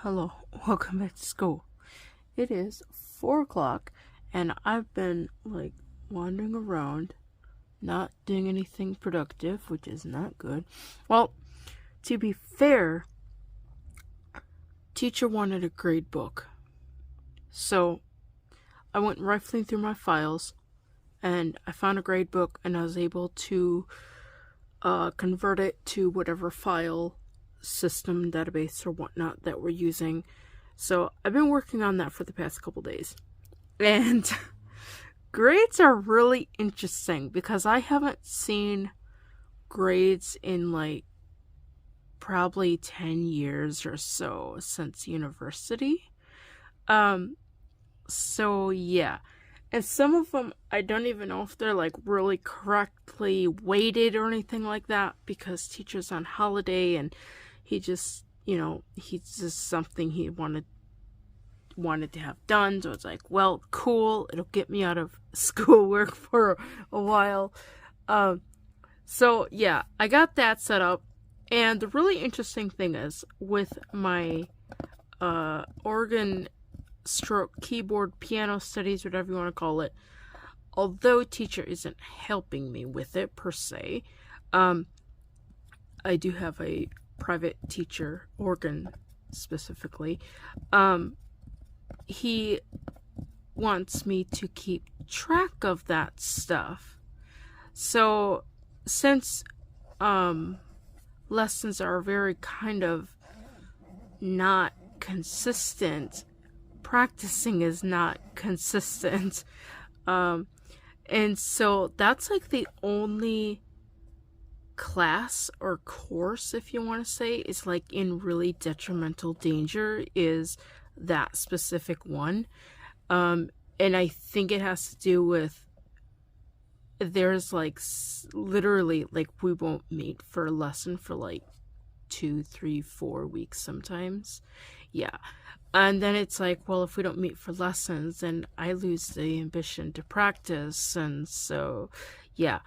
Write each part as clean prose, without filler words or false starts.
Hello, welcome back to school. It is 4 o'clock, and I've been, wandering around, not doing anything productive, which is not good. Well, to be fair, teacher wanted a grade book. So, I went rifling through my files, and I found a grade book, and I was able to convert it to whatever file system, database, or whatnot that we're using. So I've been working on that for the past couple days. And grades are really interesting because I haven't seen grades in probably 10 years or so since university. So yeah. And some of them, I don't even know if they're really correctly weighted or anything like that because teacher's on holiday and he just, he's just something he wanted to have done. So it's well, cool. It'll get me out of schoolwork for a while. So yeah, I got that set up. And the really interesting thing is with my organ stroke keyboard piano studies, whatever you want to call it, although teacher isn't helping me with it per se, I do have a private teacher, organ specifically. He wants me to keep track of that stuff. So since lessons are very kind of not consistent, practicing is not consistent. And so that's the only class or course, if you want to say, is in really detrimental danger is that specific one. And I think it has to do with there's literally we won't meet for a lesson for 2, 3, 4 weeks sometimes. Yeah. And then it's well, if we don't meet for lessons, then I lose the ambition to practice. And so, yeah.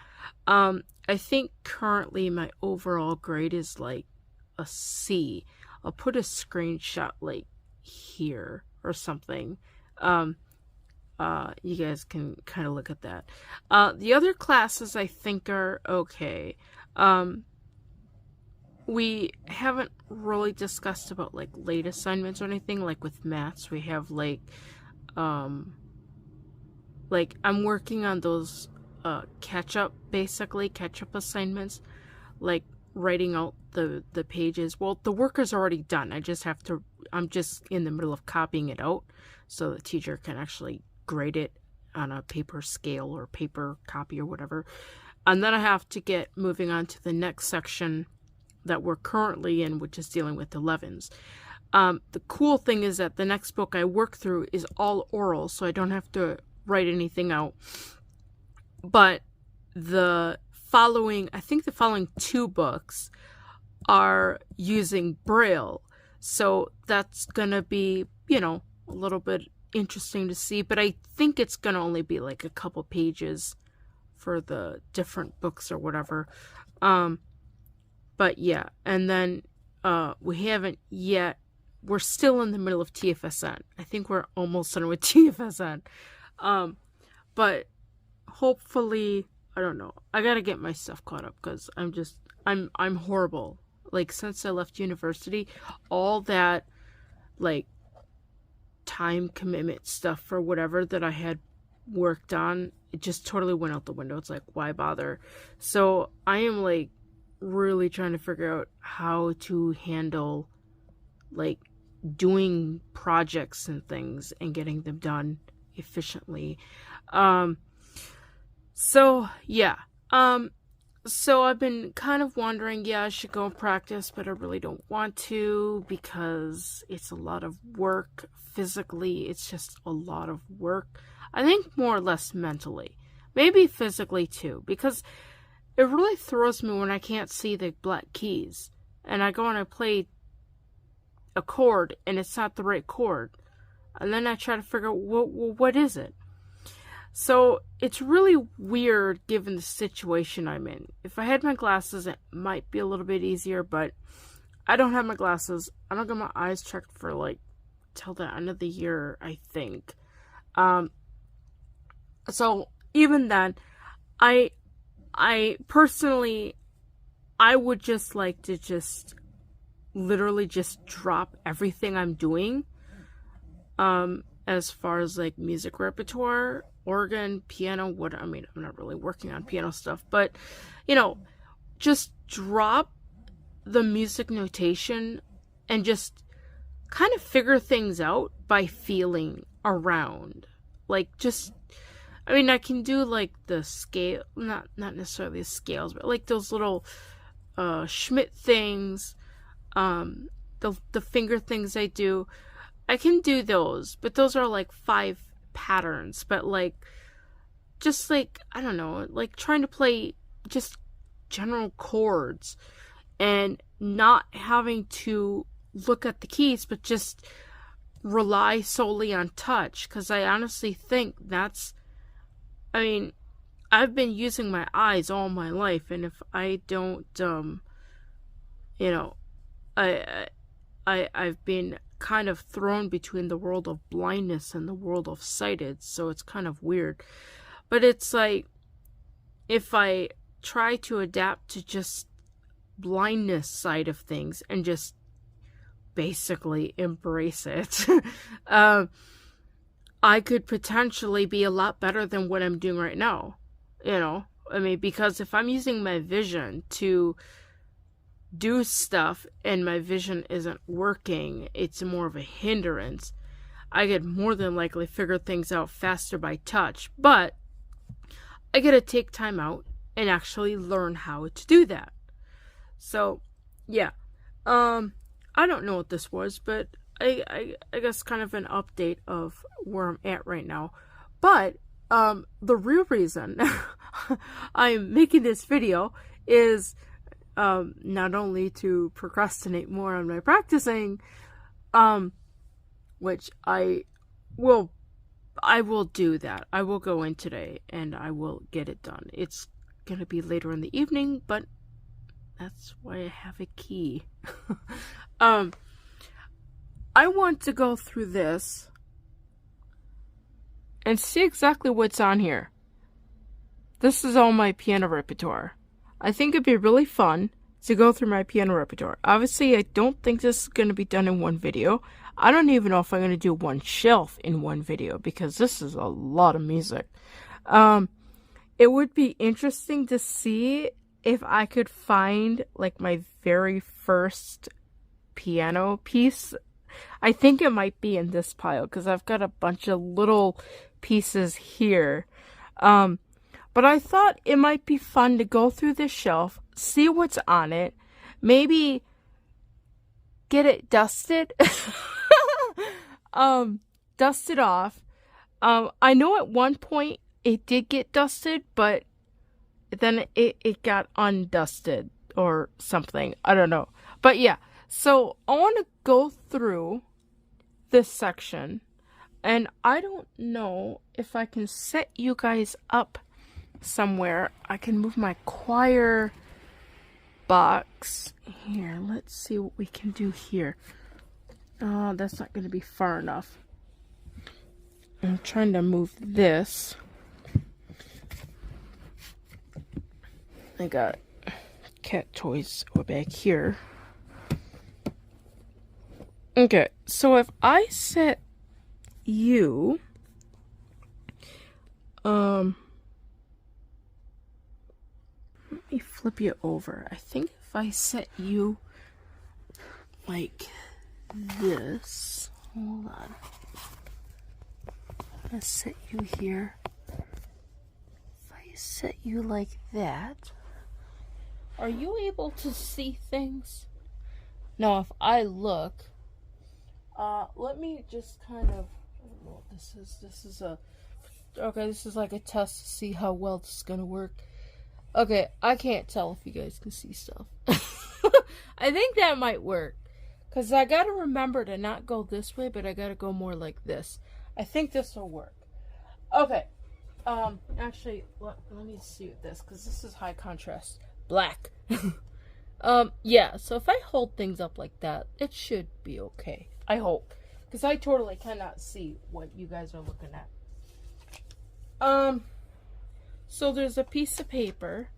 I think currently my overall grade is a C. I'll put a screenshot here or something. You guys can kind of look at that. The other classes I think are okay. We haven't really discussed about late assignments or anything. With maths, we have I'm working on those catch up assignments, writing out the pages. Well, the work is already done. I'm just in the middle of copying it out so the teacher can actually grade it on a paper scale or paper copy or whatever. And then I have to get moving on to the next section that we're currently in, which is dealing with 11s. The cool thing is that the next book I work through is all oral, so I don't have to write anything out. But the following 2 books are using Braille, so that's gonna be, a little bit interesting to see, but I think it's gonna only be a couple pages for the different books or whatever. But yeah, and then we're still in the middle of TFSN. I think we're almost done with TFSN. But hopefully, I don't know. I gotta get my stuff caught up because I'm horrible. Since I left university, all that time commitment stuff for whatever that I had worked on, it just totally went out the window. It's why bother? So I am really trying to figure out how to handle doing projects and things and getting them done efficiently. So yeah. So I've been kind of wondering, yeah, I should go and practice, but I really don't want to because it's a lot of work physically. It's just a lot of work. I think more or less mentally, maybe physically too, because it really throws me when I can't see the black keys and I go and I play a chord and it's not the right chord. And then I try to figure out, what is it? So it's really weird given the situation I'm in. If I had my glasses, it might be a little bit easier, but I don't have my glasses. I don't get my eyes checked for like till the end of the year, I think. So even then, I personally, I would just like to just literally just drop everything I'm doing, as far as like music repertoire, organ, piano, I'm not really working on piano stuff, but you know, just drop the music notation and just kind of figure things out by feeling around. Like, just, I can do like the scale, not necessarily the scales, but like those little Schmidt things, the finger things I do. I can do those, but those are like 5 patterns. But like, just like, I don't know, like trying to play just general chords and not having to look at the keys, but just rely solely on touch. Because I honestly think that's, I've been using my eyes all my life, and if I don't, I've been kind of thrown between the world of blindness and the world of sighted, so it's kind of weird. But it's like, if I try to adapt to just blindness side of things and just basically embrace it, I could potentially be a lot better than what I'm doing right now. Because if I'm using my vision to do stuff and my vision isn't working, it's more of a hindrance, I could more than likely figure things out faster by touch. But I gotta take time out and actually learn how to do that. So, yeah. I don't know what this was, but I guess kind of an update of where I'm at right now. But the real reason I'm making this video is not only to procrastinate more on my practicing, which I will do that. I will go in today and I will get it done. It's gonna be later in the evening, but that's why I have a key. I want to go through this and see exactly what's on here. This is all my piano repertoire. I think it'd be really fun to go through my piano repertoire. Obviously, I don't think this is going to be done in one video. I don't even know if I'm going to do one shelf in one video, because this is a lot of music. It would be interesting to see if I could find like my very first piano piece. I think it might be in this pile, because I've got a bunch of little pieces here. But I thought it might be fun to go through this shelf, see what's on it, maybe get it dusted, dust it off. I know at one point it did get dusted, but then it got undusted or something. I don't know. But yeah, so I want to go through this section, and I don't know if I can set you guys up somewhere. I can move my choir box here. Let's see what we can do here. That's not going to be far enough. I'm trying to move this. I got cat toys over back here. Okay, so if I set you, let me flip you over. I think if I set you like this, hold on. I'm gonna set you here. If I set you like that, are you able to see things? Now, if I look, let me just kind of, I don't know what this is. This is like a test to see how well this is gonna work. Okay, I can't tell if you guys can see stuff. I think that might work, because I gotta remember to not go this way, but I gotta go more like this. I think this will work. Okay, actually, let me see with this, because this is high contrast. Black. Yeah, so if I hold things up like that, it should be okay. I hope. Because I totally cannot see what you guys are looking at. So there's a piece of paper,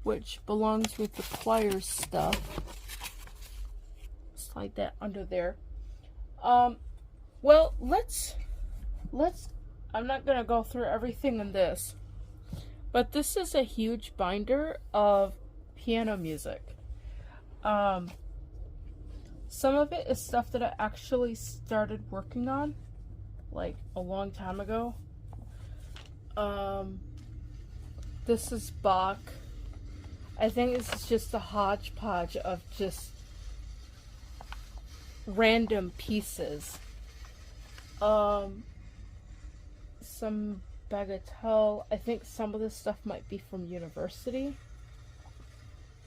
which belongs with the pliers stuff. Slide that under there. Well, let's, I'm not gonna go through everything in this, but this is a huge binder of piano music. Some of it is stuff that I actually started working on, like, a long time ago. This is Bach. I think this is just a hodgepodge of just random pieces. Some bagatelle. I think some of this stuff might be from university.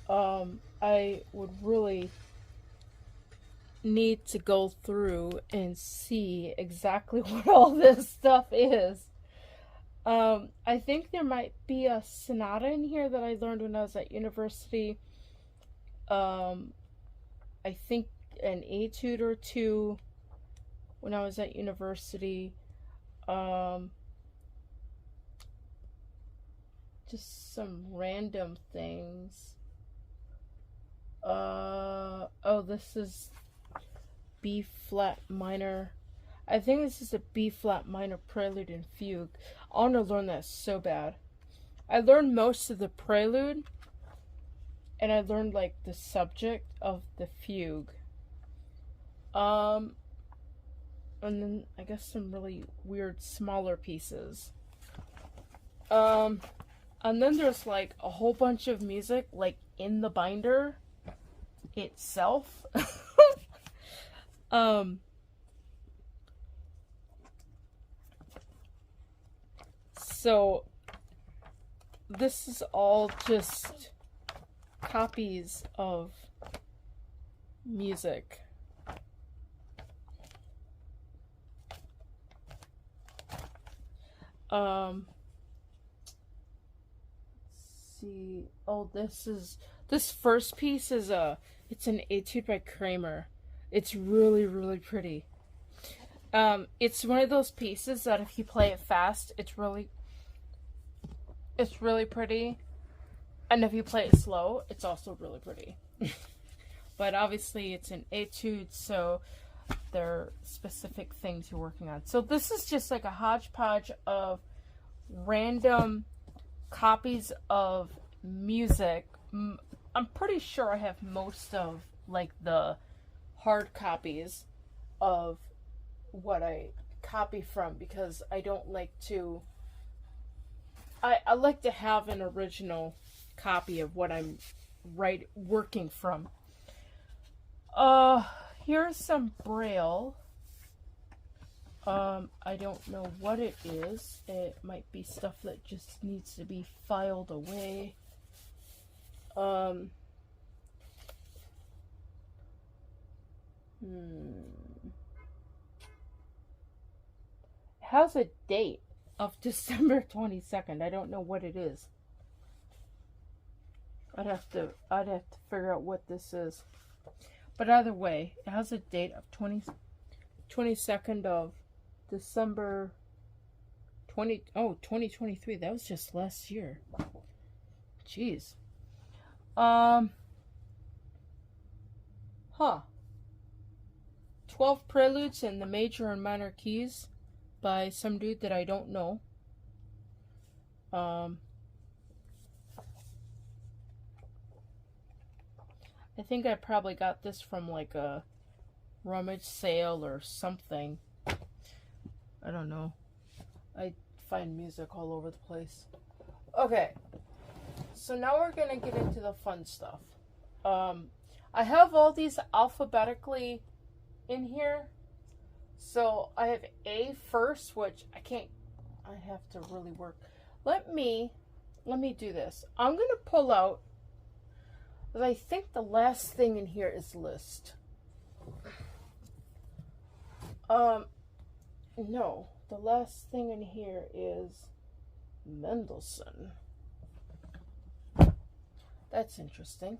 I would really need to go through and see exactly what all this stuff is. I think there might be a sonata in here that I learned when I was at university. I think an etude or two when I was at university. Just some random things. Oh, this is B flat minor. I think this is a B flat minor prelude and fugue. I want to learn that so bad. I learned most of the prelude, and I learned like the subject of the fugue. And then I guess some really weird smaller pieces. And then there's like a whole bunch of music like in the binder itself. So this is all just copies of music. Let's see. Oh, this first piece is it's an etude by Kramer. It's really, really pretty. It's one of those pieces that if you play it fast, it's really pretty. And if you play it slow, it's also really pretty. But obviously it's an etude, so there are specific things you're working on. So this is just like a hodgepodge of random copies of music. I'm pretty sure I have most of like the hard copies of what I copy from, because I don't like to I like to have an original copy of what I'm working from. Here's some Braille. I don't know what it is. It might be stuff that just needs to be filed away. It has a date of December 22nd. I don't know what it is. I'd have to figure out what this is. But either way, it has a date of 22nd of December 2023. That was just last year. Jeez. 12 Preludes in the Major and Minor Keys by some dude that I don't know. I think I probably got this from like a rummage sale or something. I don't know. I find music all over the place. Okay. So now we're going to get into the fun stuff. I have all these alphabetically in here. So I have A first, which I have to really work. Let me do this. I'm going to pull out, but I think the last thing in here is list. No, the last thing in here is Mendelssohn. That's interesting.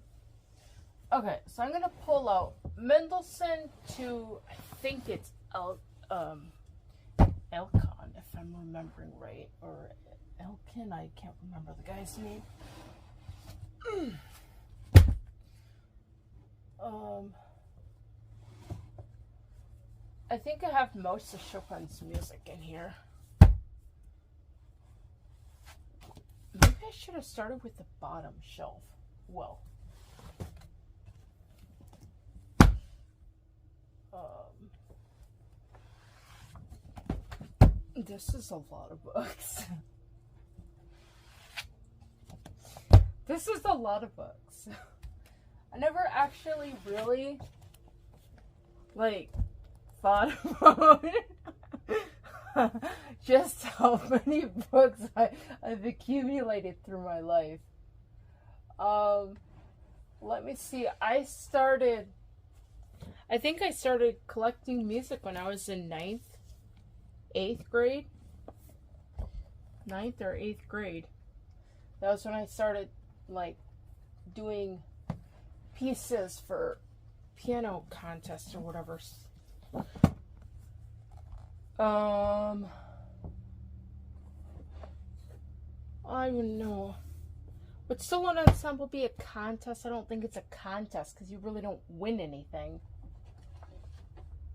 Okay, so I'm gonna pull out Mendelssohn to, I think it's Elcon, if I'm remembering right, or Elkin, I can't remember the guy's name. I think I have most of Chopin's music in here. Maybe I should have started with the bottom shelf. Well, this is a lot of books. This is a lot of books. I never actually really, like, thought about just how many books I've accumulated through my life. Let me see. I think I started collecting music when I was in 8th grade. 9th or 8th grade. That was when I started, like, doing pieces for piano contests or whatever. I don't know. Would still an ensemble be a contest? I don't think it's a contest because you really don't win anything.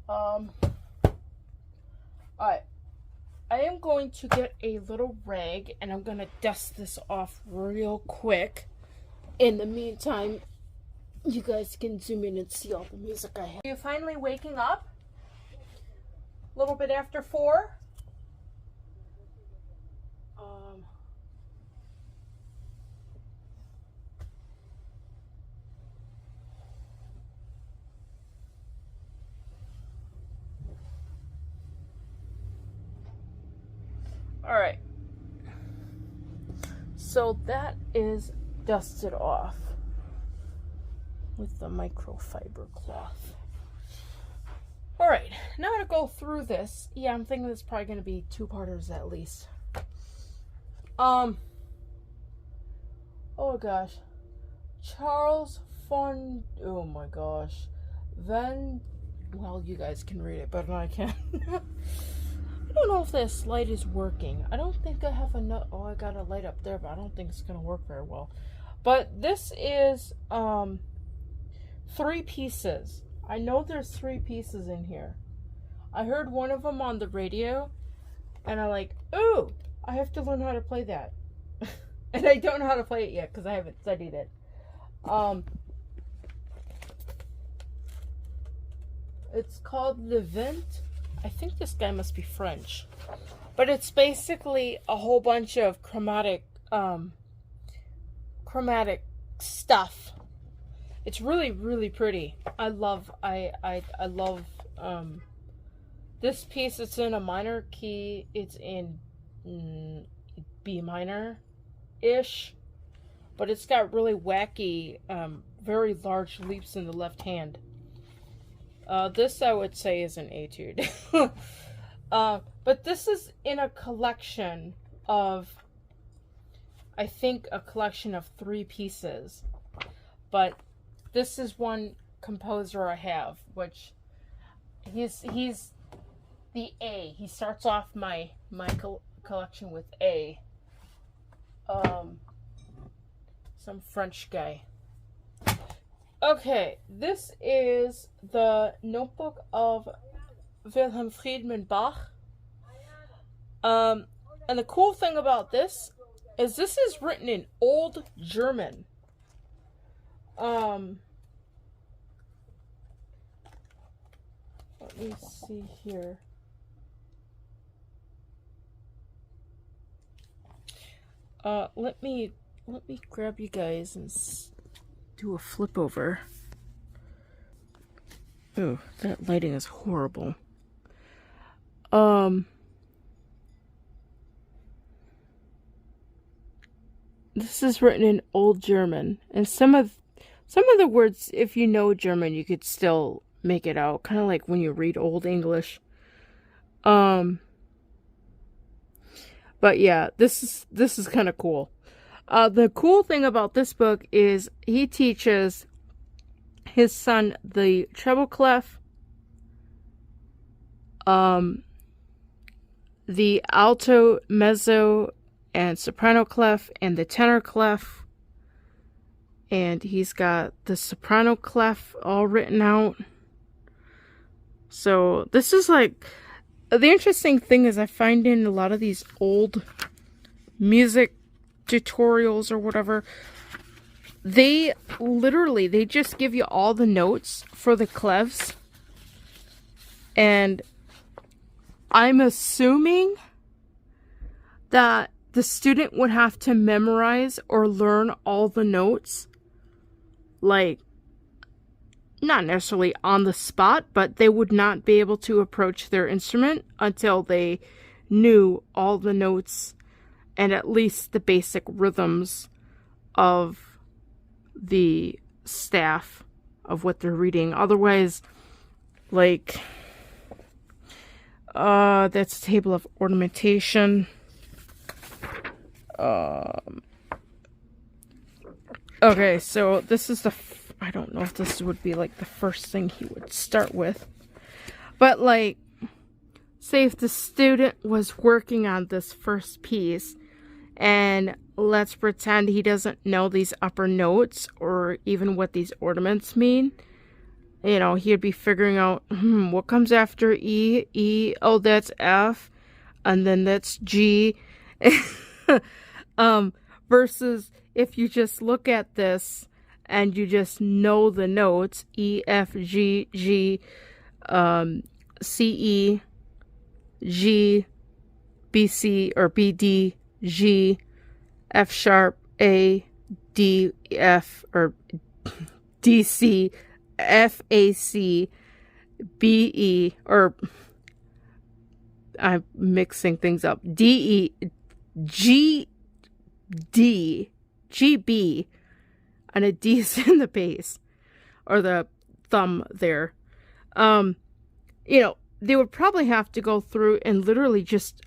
Alright. I am going to get a little rag and I'm going to dust this off real quick. In the meantime, you guys can zoom in and see all the music I have. Are you finally waking up? A little bit after 4? Alright. So that is dusted off with the microfiber cloth. Alright, now I'm going to go through this. Yeah, I'm thinking it's probably going to be 2-parters at least. Oh gosh. Charles von, oh my gosh. Well, you guys can read it better than I can. I don't know if this light is working. I don't think I have enough. Oh, I got a light up there, but I don't think it's going to work very well. But this is 3 pieces. I know there's 3 pieces in here. I heard one of them on the radio, and I'm like, ooh, I have to learn how to play that. And I don't know how to play it yet because I haven't studied it. It's called Le Vent. I think this guy must be French. But it's basically a whole bunch of chromatic stuff. It's really, really pretty. I love this piece. It's in a minor key. It's in B minor-ish. But it's got really wacky, very large leaps in the left hand. This I would say is an etude. But this is in a collection of, I think, a collection of 3 pieces. But this is one composer I have, which he's the A. He starts off my collection with A. Some French guy. Okay, this is the notebook of Wilhelm Friedman Bach. And the cool thing about this is written in Old German. Let me see here. Let me grab you guys and do a flip over. Oh, that lighting is horrible. This is written in Old German, and some of the words, if you know German, you could still make it out, kind of like when you read Old English. But yeah, this is kind of cool. The cool thing about this book is he teaches his son the treble clef, the alto, mezzo, and soprano clef, and the tenor clef. And he's got the soprano clef all written out. So this is like, the interesting thing is I find in a lot of these old music tutorials or whatever, they just give you all the notes for the clefs. And I'm assuming that the student would have to memorize or learn all the notes, like, not necessarily on the spot, but they would not be able to approach their instrument until they knew all the notes and at least the basic rhythms of the staff of what they're reading. Otherwise, like, that's a table of ornamentation. Okay, so this is I don't know if this would be like the first thing he would start with. But like, say if the student was working on this first piece, and let's pretend he doesn't know these upper notes or even what these ornaments mean. You know, he'd be figuring out, what comes after E? E, oh, that's F, and then that's G. Versus if you just look at this and you just know the notes, E, F, G, G, C, E, G, B, C, or B, D, G, F sharp, A, D, F, or D, C, F, A, C, B, E, or I'm mixing things up, D, E, G, D, G, B, and a D is in the bass, or the thumb there. You know, they would probably have to go through and literally just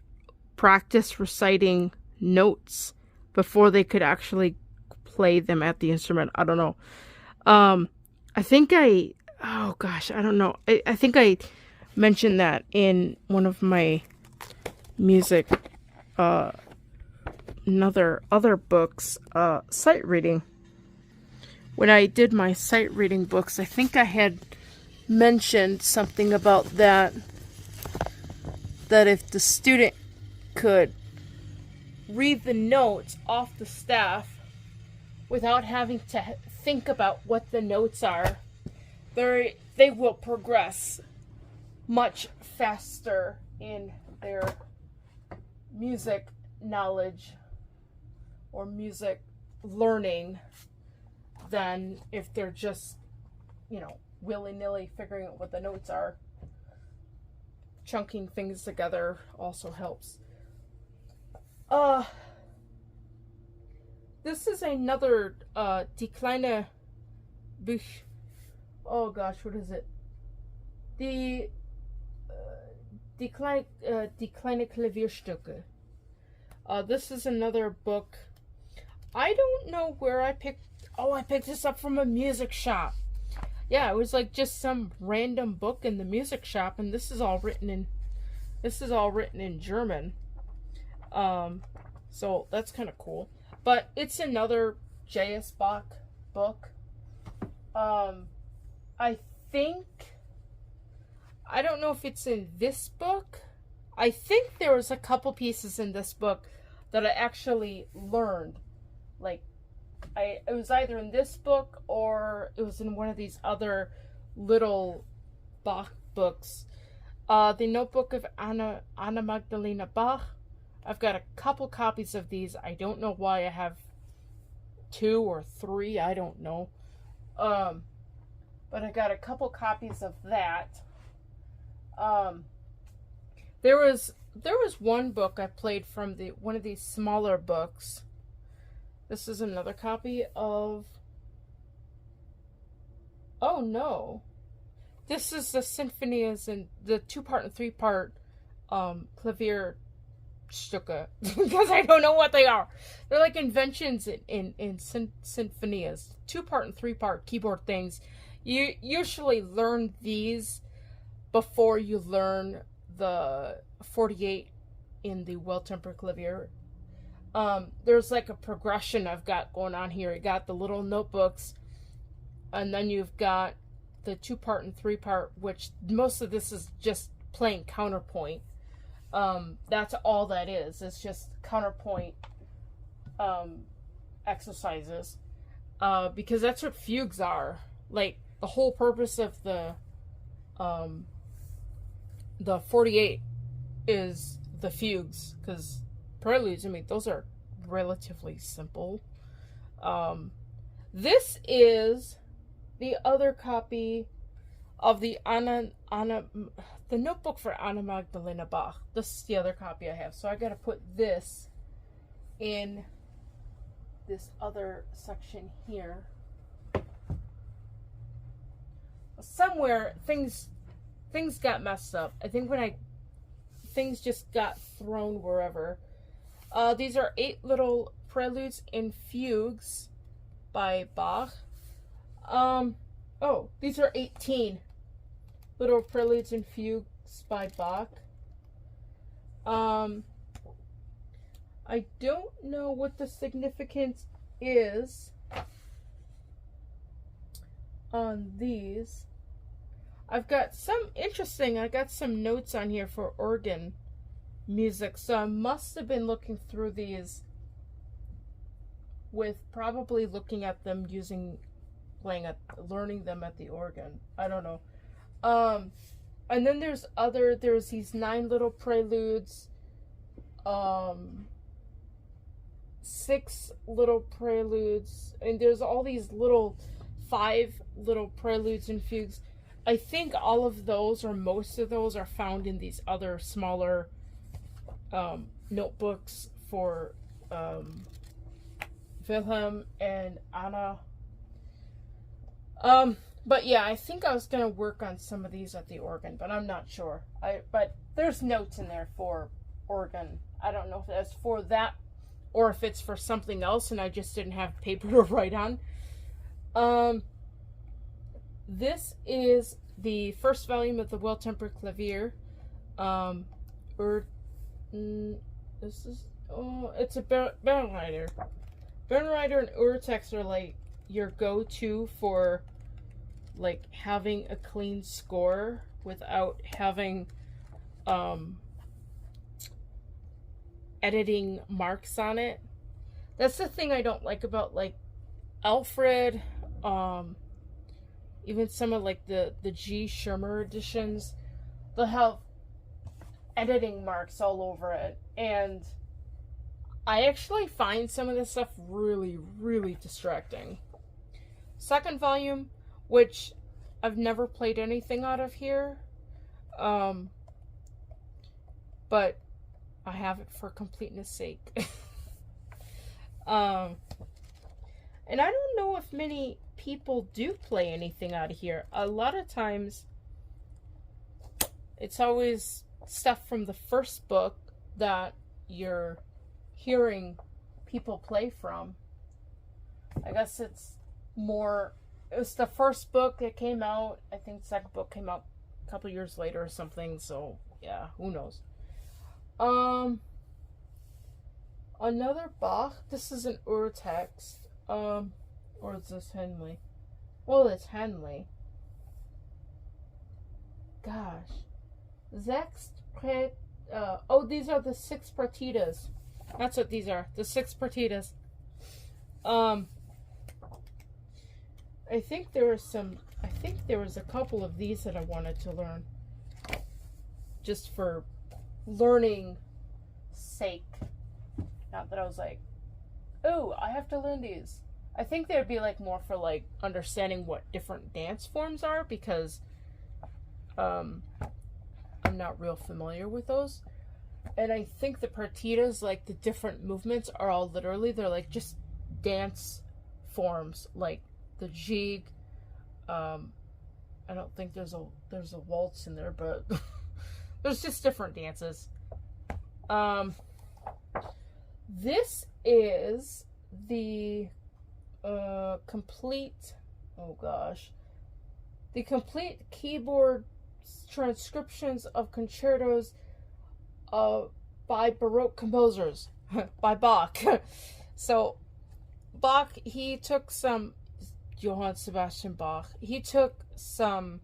practice reciting notes before they could actually play them at the instrument. I don't know. I think oh gosh, I don't know. I think I mentioned that in one of my music, other books, sight reading. When I did my sight reading books, I think I had mentioned something about that if the student could read the notes off the staff without having to think about what the notes are, they will progress much faster in their music knowledge or music learning than if they're just, you know, willy-nilly figuring out what the notes are. Chunking things together also helps. This is another kleine Buch. Oh gosh, what is it? Die kleine Klavierstücke. This is another book. I don't know where I picked. Oh, I picked this up from a music shop. Yeah, it was like just some random book in the music shop, and this is all written in German. So that's kind of cool. But it's another J.S. Bach book. I don't know if it's in this book. I think there was a couple pieces in this book that I actually learned. Like, it was either in this book or it was in one of these other little Bach books. The Notebook of Anna Magdalena Bach. I've got a couple copies of these. I don't know why I have 2 or 3. I don't know. But I got a couple copies of that. There was one book I played from one of these smaller books. This is another copy of... Oh no. This is the symphonies and the 2-part and 3-part Klavierstücke. Because I don't know what they are. They're like inventions in symphonias. 2-part and 3-part keyboard things You usually learn these before you learn the 48 in the well-tempered clavier. There's like a progression I've got going on here. You got the little notebooks, and then you've got the 2-part and 3-part, which most of this is just playing counterpoint. That's all that is. It's just counterpoint exercises, because that's what fugues are. Like, the whole purpose of the 48 is the fugues, because preludes, I mean, those are relatively simple. This is the other copy of the the notebook for Anna Magdalena Bach. This is the other copy I have, so I gotta put this in this other section here. Somewhere things got messed up. I think things just got thrown wherever. These are 8 little preludes and fugues by Bach. Oh, these are 18 little preludes and fugues by Bach. I don't know what the significance is on these. I've got some interesting, I got some notes on here for organ music, so I must have been looking through these with probably looking at them learning them at the organ. I don't know. And then there's these 9 little preludes, 6 little preludes, and there's all these 5 little preludes and fugues. I think all of those, or most of those, are found in these other smaller notebooks for Wilhelm and Anna. But yeah, I think I was gonna work on some of these at the organ, but I'm not sure. But there's notes in there for organ. I don't know if that's for that or if it's for something else, and I just didn't have paper to write on. This is the first volume of the Well-Tempered Clavier. It's a Bernreiter. Bernreiter and Urtext are like your go-to for like having a clean score without having editing marks on it. That's the thing I don't like about like Alfred, even some of like the G. Schirmer editions. They'll have editing marks all over it, and I actually find some of this stuff really, really distracting. Second volume, which I've never played anything out of here, but I have it for completeness sake. And I don't know if many people do play anything out of here. A lot of times it's always stuff from the first book that you're hearing people play from. I guess it was the first book that came out. I think the second book came out a couple years later or something, so yeah, who knows. Another Bach. This is an Urtext. Or is this Henley? Well, it's Henley. Gosh. These are the 6 partitas. That's what these are. The 6 partitas. I think there was a couple of these that I wanted to learn. Just for learning sake. Not that I was like, oh, I have to learn these. I think they'd be like more for like understanding what different dance forms are, because I'm not real familiar with those. And I think the partitas, like the different movements, are all literally, they're like just dance forms, like the jig. I don't think there's a waltz in there, but there's just different dances. This is the complete, oh gosh, The complete keyboard transcriptions of concertos by Baroque composers by Bach. So Bach, he took some Johann Sebastian Bach. He took some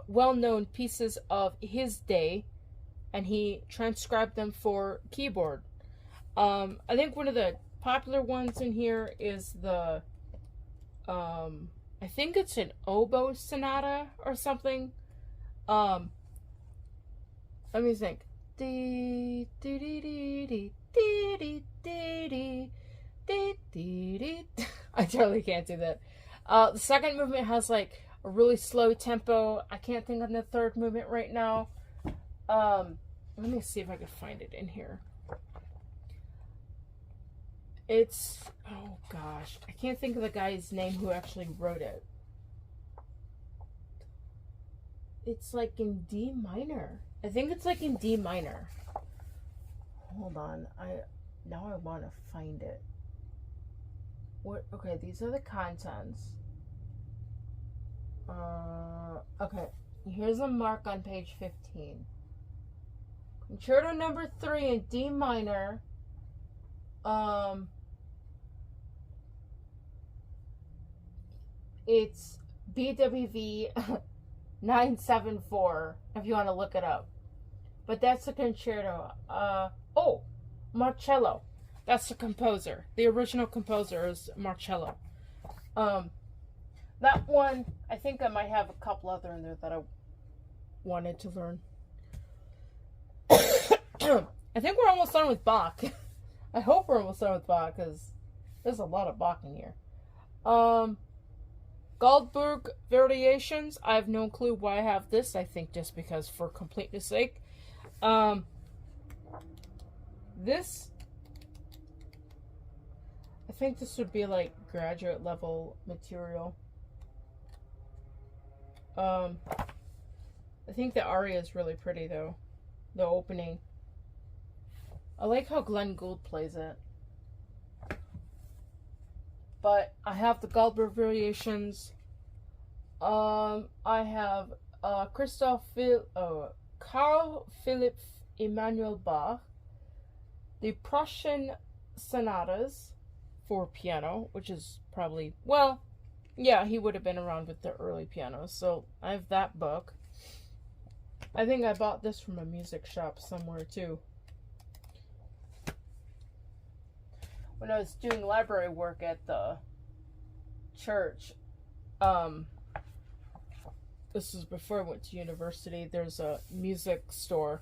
well-known pieces of his day, and he transcribed them for keyboard. I think one of the popular ones in here is the I think it's an oboe sonata or something. Let me think. I totally can't do that. The second movement has like a really slow tempo. I can't think of the third movement right now. Let me see if I can find it in here. It's, oh gosh, I can't think of the guy's name who actually wrote it. It's like in D minor. I think it's like in D minor. Hold on, now I want to find it. What? Okay, these are the contents. Okay, here's a mark on page 15. Concerto number 3 in D minor. It's BWV 974 if you want to look it up. But that's the concerto. Oh, Marcello. That's the composer. The original composer is Marcello. That one, I think I might have a couple other in there that I wanted to learn. I think we're almost done with Bach. I hope we're almost done with Bach, because there's a lot of Bach in here. Gradebook variations. I have no clue why I have this. I think just because for completeness sake. This, I think this would be like graduate level material. I think the aria is really pretty though. The opening. I like how Glenn Gould plays it. But I have the Gradebook variations. I have Carl Philipp Emanuel Bach, the Prussian sonatas for piano, which is probably, well, yeah, he would have been around with the early pianos. So I have that book. I think I bought this from a music shop somewhere too. When I was doing library work at the church, this was before I went to university, there's a music store,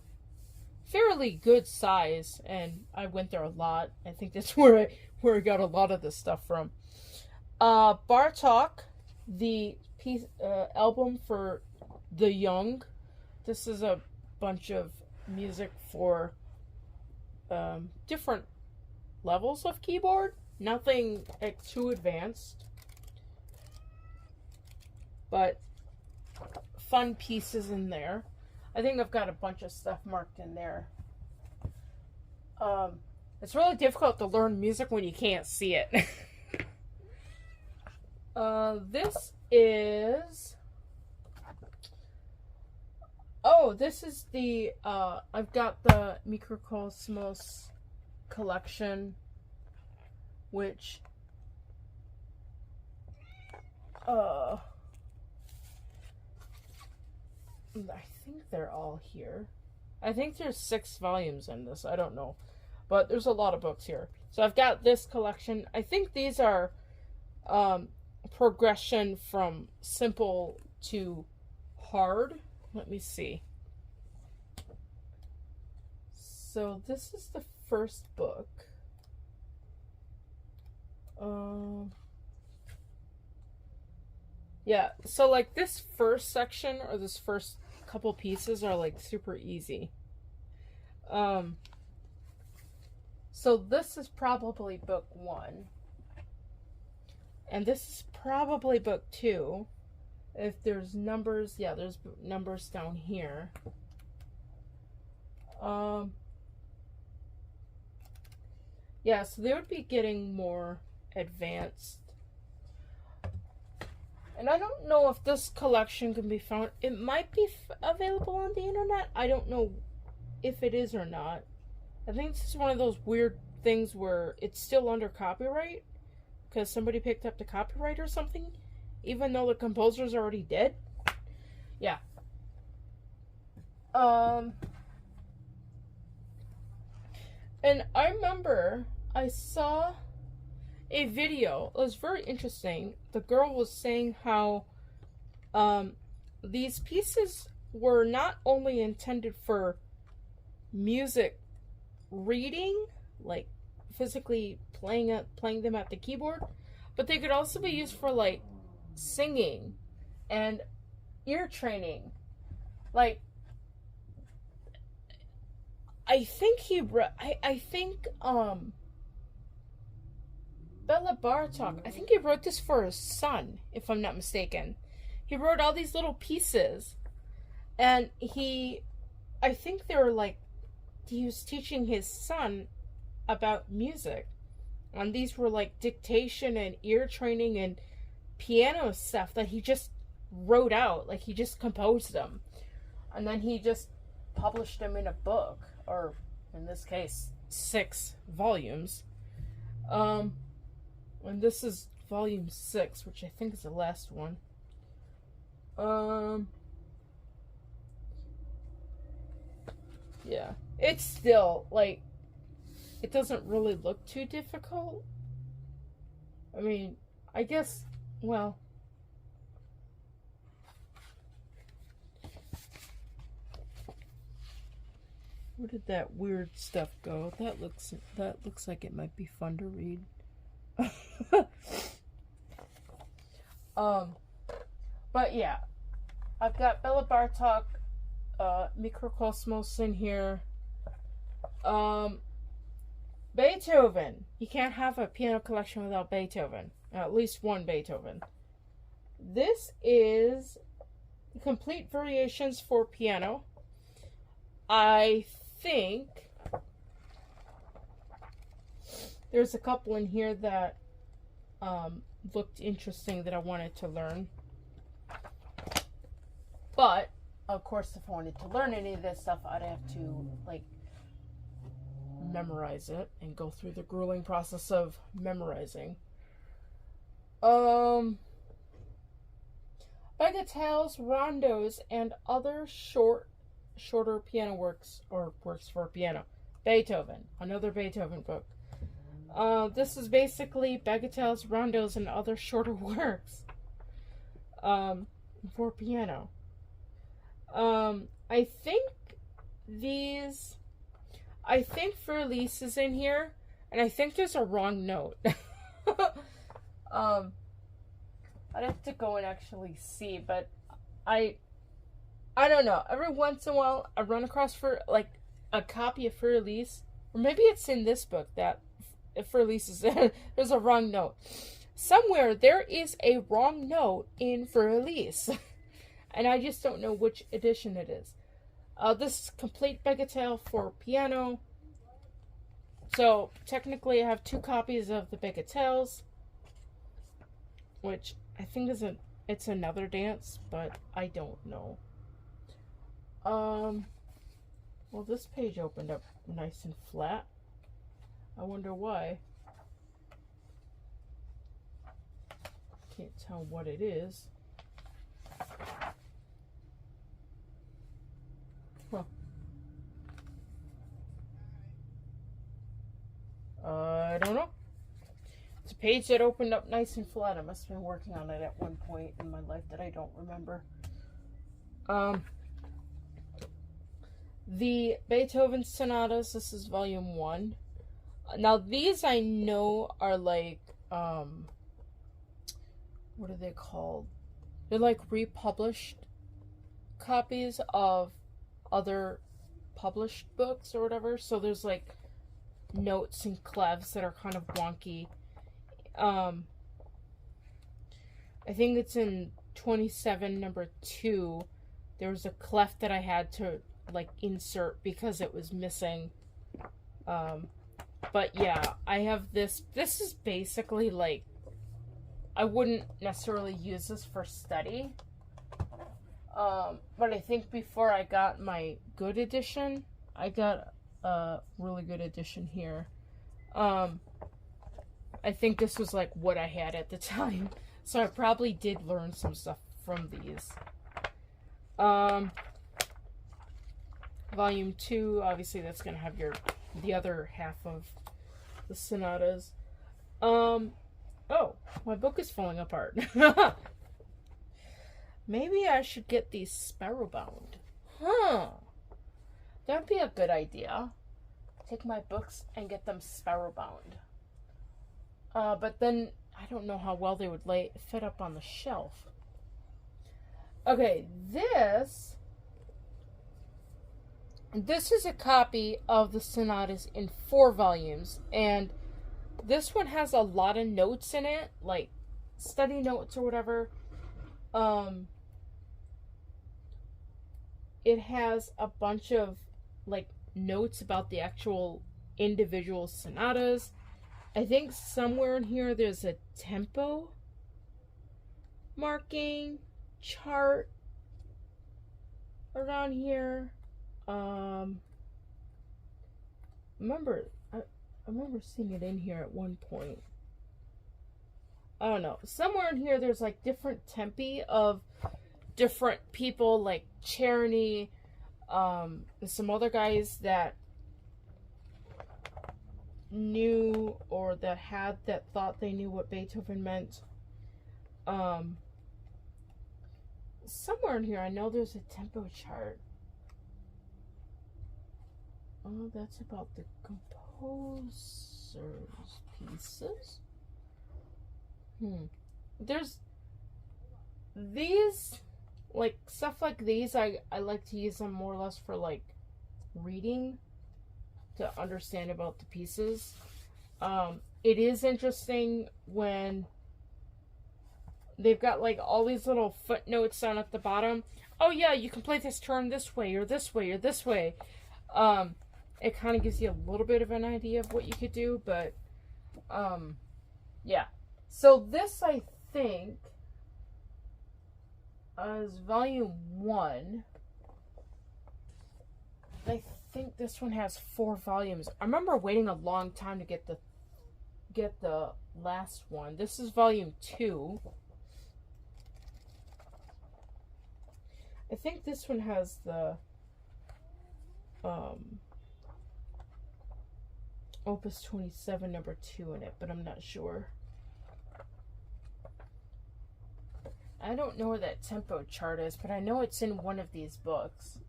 fairly good size, and I went there a lot. I think that's where I got a lot of this stuff from. Bartok, the piece, album for the young. This is a bunch of music for different levels of keyboard. Nothing too advanced, but fun pieces in there. I think I've got a bunch of stuff marked in there. It's really difficult to learn music when you can't see it. This is... Oh, this is the... I've got the Mikrokosmos collection, which... I think they're all here. I think there's 6 volumes in this. I don't know. But there's a lot of books here. So I've got this collection. I think these are progression from simple to hard. Let me see. So this is the first book. Yeah, so like this first section or this first couple pieces are like super easy. So this is probably book 1. And this is probably book 2. If there's numbers, yeah, there's numbers down here. Yeah, so they would be getting more advanced. And I don't know if this collection can be found. It might be available on the internet. I don't know if it is or not. I think this is one of those weird things where it's still under copyright because somebody picked up the copyright or something, even though the composer's already dead. Yeah. And I remember I saw a video. It was very interesting. The girl was saying how these pieces were not only intended for music reading, like physically playing them at the keyboard, but they could also be used for like singing and ear training. Like, I think Bella Bartok, I think he wrote this for his son, if I'm not mistaken. He wrote all these little pieces, and I think they were like, he was teaching his son about music. And these were like dictation and ear training and piano stuff that he just wrote out. Like, he just composed them. And then he just published them in a book, or in this case, 6 volumes. And this is volume 6, which I think is the last one. Yeah. It's still, like, it doesn't really look too difficult. I mean, I guess, well, where did that weird stuff go? That looks like it might be fun to read. But yeah, I've got Bella Bartok, Mikrokosmos in here. Beethoven. You can't have a piano collection without Beethoven. At least one Beethoven. This is Complete Variations for Piano. I think there's a couple in here that looked interesting that I wanted to learn. But, of course, if I wanted to learn any of this stuff, I'd have to, like, memorize it and go through the grueling process of memorizing. Bagatelles, rondos, and other shorter piano works, or works for piano. Beethoven, another Beethoven book. This is basically bagatelles, rondos, and other shorter works for piano. I think Fur-Elise is in here, and I think there's a wrong note. I'd have to go and actually see, but I don't know. Every once in a while, I run across a copy of Fur-Elise, or maybe it's in this book that Fur-Elise is in. There's a wrong note. Somewhere there is a wrong note in Fur-Elise, and I just don't know which edition it is. This is Complete Bagatelle for Piano. So, technically I have 2 copies of the Bagatelles, which I think it's another dance, but I don't know. Well, this page opened up nice and flat. I wonder why. Can't tell what it is. Huh. I don't know. It's a page that opened up nice and flat. I must have been working on it at one point in my life that I don't remember. The Beethoven Sonatas, this is volume 1. Now these I know are like, what are they called? They're like republished copies of other published books or whatever. So there's like notes and clefs that are kind of wonky. I think it's in 27 number 2. There was a clef that I had to like insert because it was missing. But yeah, I have this. This is basically like I wouldn't necessarily use this for study. But I think before I got my good edition, I got a really good edition here. I think this was like what I had at the time. So I probably did learn some stuff from these. Volume 2, obviously that's going to have the other half of the sonatas. Oh, my book is falling apart. Maybe I should get these sparrow bound. That'd be a good idea. Take my books and get them sparrow bound. But then I don't know how well they would fit up on the shelf. Okay, this is a copy of the sonatas in 4 volumes, and this one has a lot of notes in it, like study notes or whatever. It has a bunch of like notes about the actual individual sonatas. I think somewhere in here there's a tempo marking chart around here. I remember seeing it in here at one point. I don't know. Somewhere in here there's like different tempi of different people, like Cherny, and some other guys that knew or that thought they knew what Beethoven meant. Somewhere in here I know there's a tempo chart. Oh, that's about the composer's pieces. There's these, like, stuff like these, I like to use them more or less for, like, reading to understand about the pieces. It is interesting when they've got, like, all these little footnotes down at the bottom. Oh, yeah, you can play this turn this way, or this way, or this way. It kind of gives you a little bit of an idea of what you could do, but, yeah. So this, I think, is volume 1. I think this one has 4 volumes. I remember waiting a long time to get the last one. This is volume 2. I think this one has the Opus 27 number 2 in it, but I'm not sure. I don't know where that tempo chart is, but I know it's in one of these books.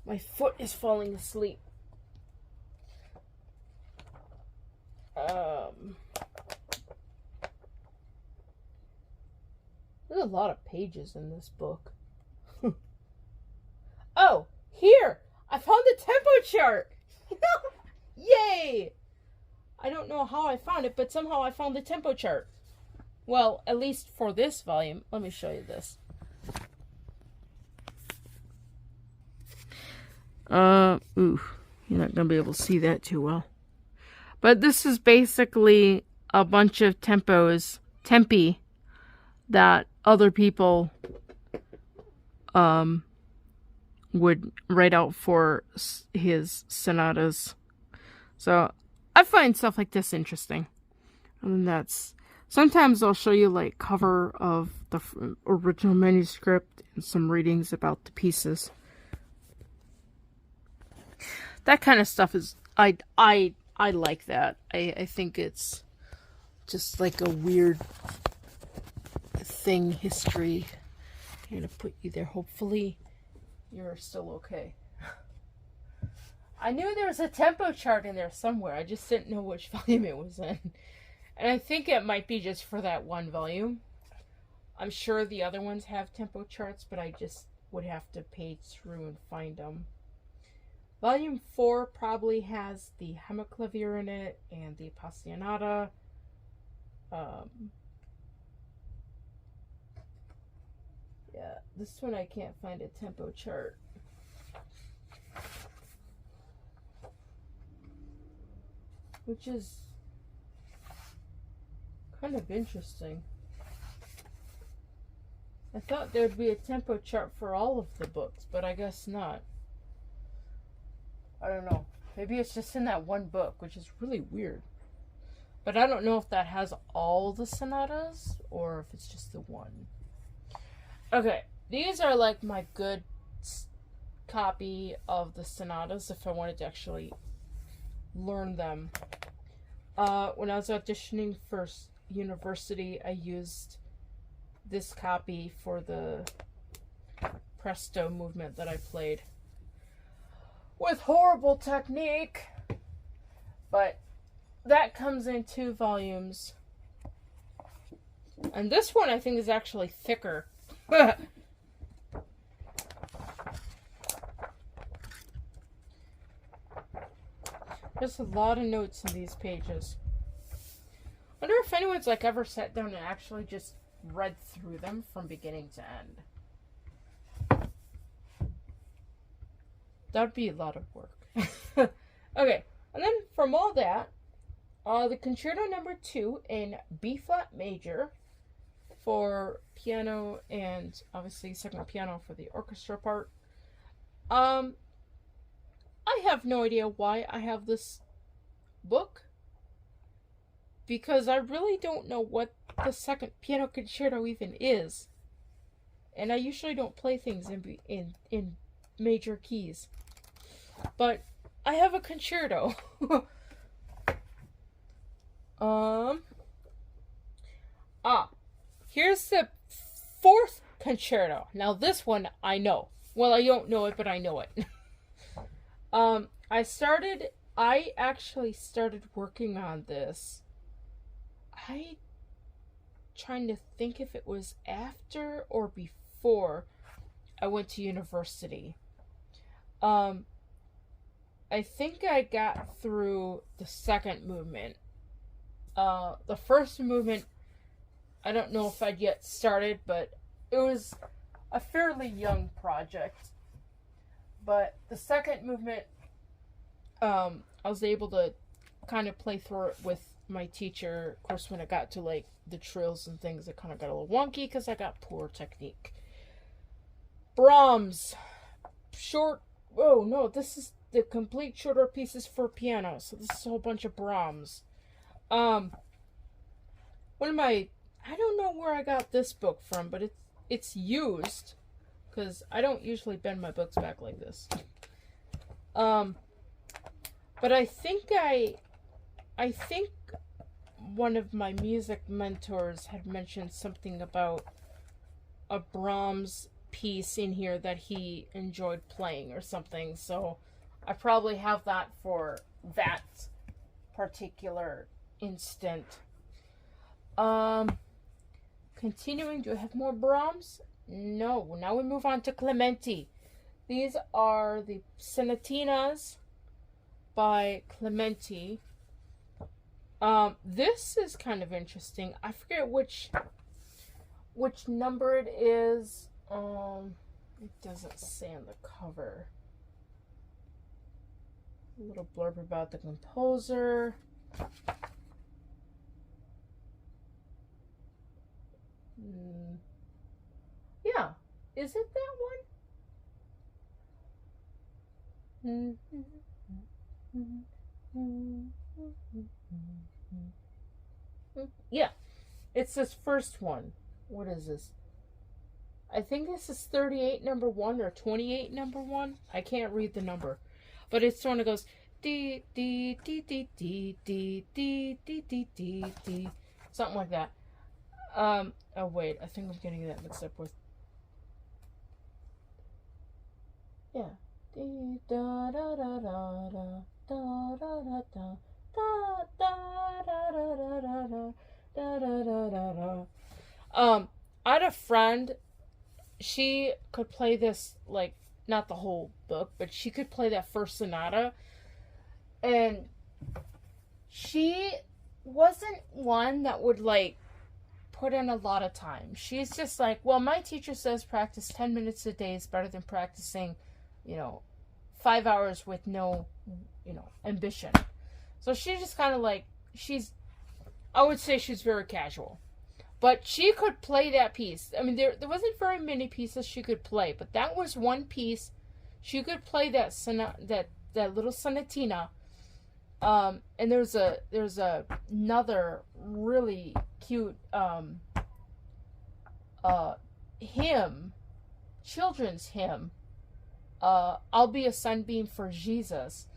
My foot is falling asleep. There's a lot of pages in this book. Oh, here! I found the tempo chart! Yay! I don't know how I found it, but somehow I found the tempo chart. Well, at least for this volume. Let me show you this. You're not gonna be able to see that too well. But this is basically a bunch of tempi that other people would write out for his sonatas. So I find stuff like this interesting. And that's sometimes I'll show you like cover of the original manuscript and some readings about the pieces. That kind of stuff is I like that. I think it's just like a weird thing, history. I'm gonna put you there. Hopefully you're still okay. I knew there was a tempo chart in there somewhere. I just didn't know which volume it was in. And I think it might be just for that one volume. I'm sure the other ones have tempo charts, but I just would have to page through and find them. Volume 4 probably has the Hemiclavier in it and the Appassionata. Yeah, this one I can't find a tempo chart. which is kind of interesting. I thought there'd be a tempo chart for all of the books, but I guess not. I don't know. Maybe it's just in that one book, which is really weird. But I don't know if that has all the sonatas or if it's just the one. Okay, these are like my good copy of the sonatas if I wanted to actually learn them. When I was auditioning for university, I used this copy for the presto movement that I played with horrible technique, but that comes in 2 volumes, and this one I think is actually thicker. There's a lot of notes in these pages. I wonder if anyone's like ever sat down and actually just read through them from beginning to end. That'd be a lot of work. Okay, and then from all that, the Concerto Number 2 in B flat major for piano and obviously second piano for the orchestra part. I have no idea why I have this book, because I really don't know what the second piano concerto even is, and I usually don't play things in major keys, but I have a concerto. Here's the 4th concerto. Now this one I know. Well, I don't know it, but I know it. I actually started working on this. I trying to think if it was after or before I went to university. I think I got through the second movement. The first movement, I don't know if I'd yet started, but it was a fairly young project. But the second movement, I was able to kind of play through it with my teacher. Of course, when it got to like the trills and things, it kind of got a little wonky because I got poor technique. Brahms, short. Oh no, this is the complete shorter pieces for piano. So this is a whole bunch of Brahms. One of my, I don't know where I got this book from, but it's used, because I don't usually bend my books back like this. But I think one of my music mentors had mentioned something about a Brahms piece in here that he enjoyed playing or something, so I probably have that for that particular instant. Continuing, do I have more Brahms? No. Now we move on to Clementi. These are the sonatinas by Clementi. This is kind of interesting. I forget which number it is. It doesn't say on the cover. A little blurb about the composer. Yeah, is it that one? Yeah, it's this first one. What is this? I think this is 38 number 1 or 28 number 1. I can't read the number, but it's the one that goes dee dee dee dee dee dee dee dee dee dee dee, something like that. Oh wait, I think I'm getting that mixed up with. Yeah. Dee da da da da da da da da da da da da da da da da da. I had a friend. She could play this, like, not the whole book, but she could play that first sonata. And she wasn't one that would, like, put in a lot of time. She's just like, well, my teacher says practice 10 minutes a day is better than practicing, 5 hours with no, ambition. So she's just kind of like, I would say she's very casual. But she could play that piece. I mean, there wasn't very many pieces she could play, but that was one piece. She could play that little sonatina. And there's another really cute hymn, children's hymn. I'll be a sunbeam for Jesus.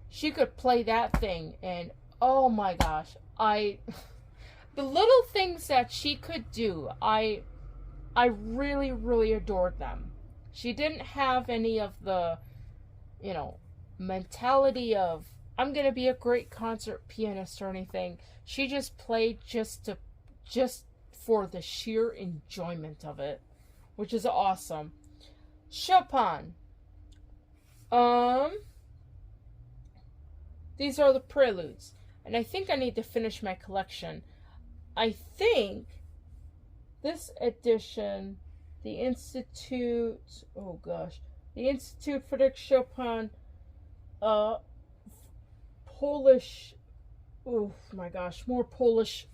She could play that thing, and oh my gosh, the little things that she could do, I really, really adored them. She didn't have any of the, mentality of, I'm gonna be a great concert pianist or anything. She just played just for the sheer enjoyment of it, which is awesome. Chopin. These are the preludes, and I think I need to finish my collection. I think this edition, the Institute Frederick Chopin, Polish, oh my gosh, more Polish,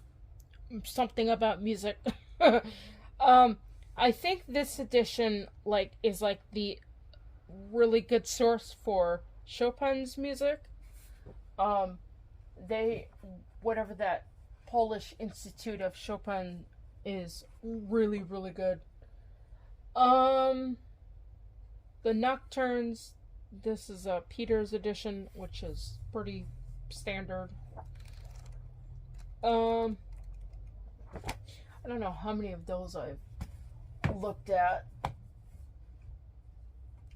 something about music. I think this edition, is the really good source for Chopin's music. Whatever that Polish Institute of Chopin is, really, really good. The Nocturnes, this is a Peter's edition, which is pretty standard. I don't know how many of those I've looked at.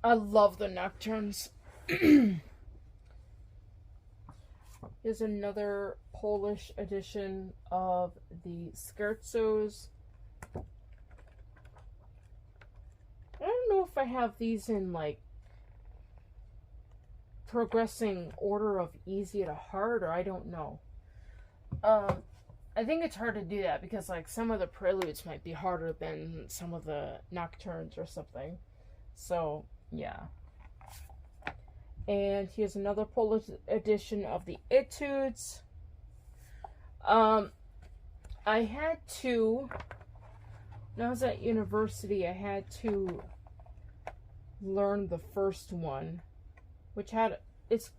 I love the Nocturnes. Here's another Polish edition of the Scherzos. I don't know if I have these in progressing order of easy to hard, or I don't know. I think it's hard to do that because some of the preludes might be harder than some of the nocturnes or something. So yeah. And here's another Polish edition of the Etudes. I had to, when I was at university, I had to learn the first one, which had, it's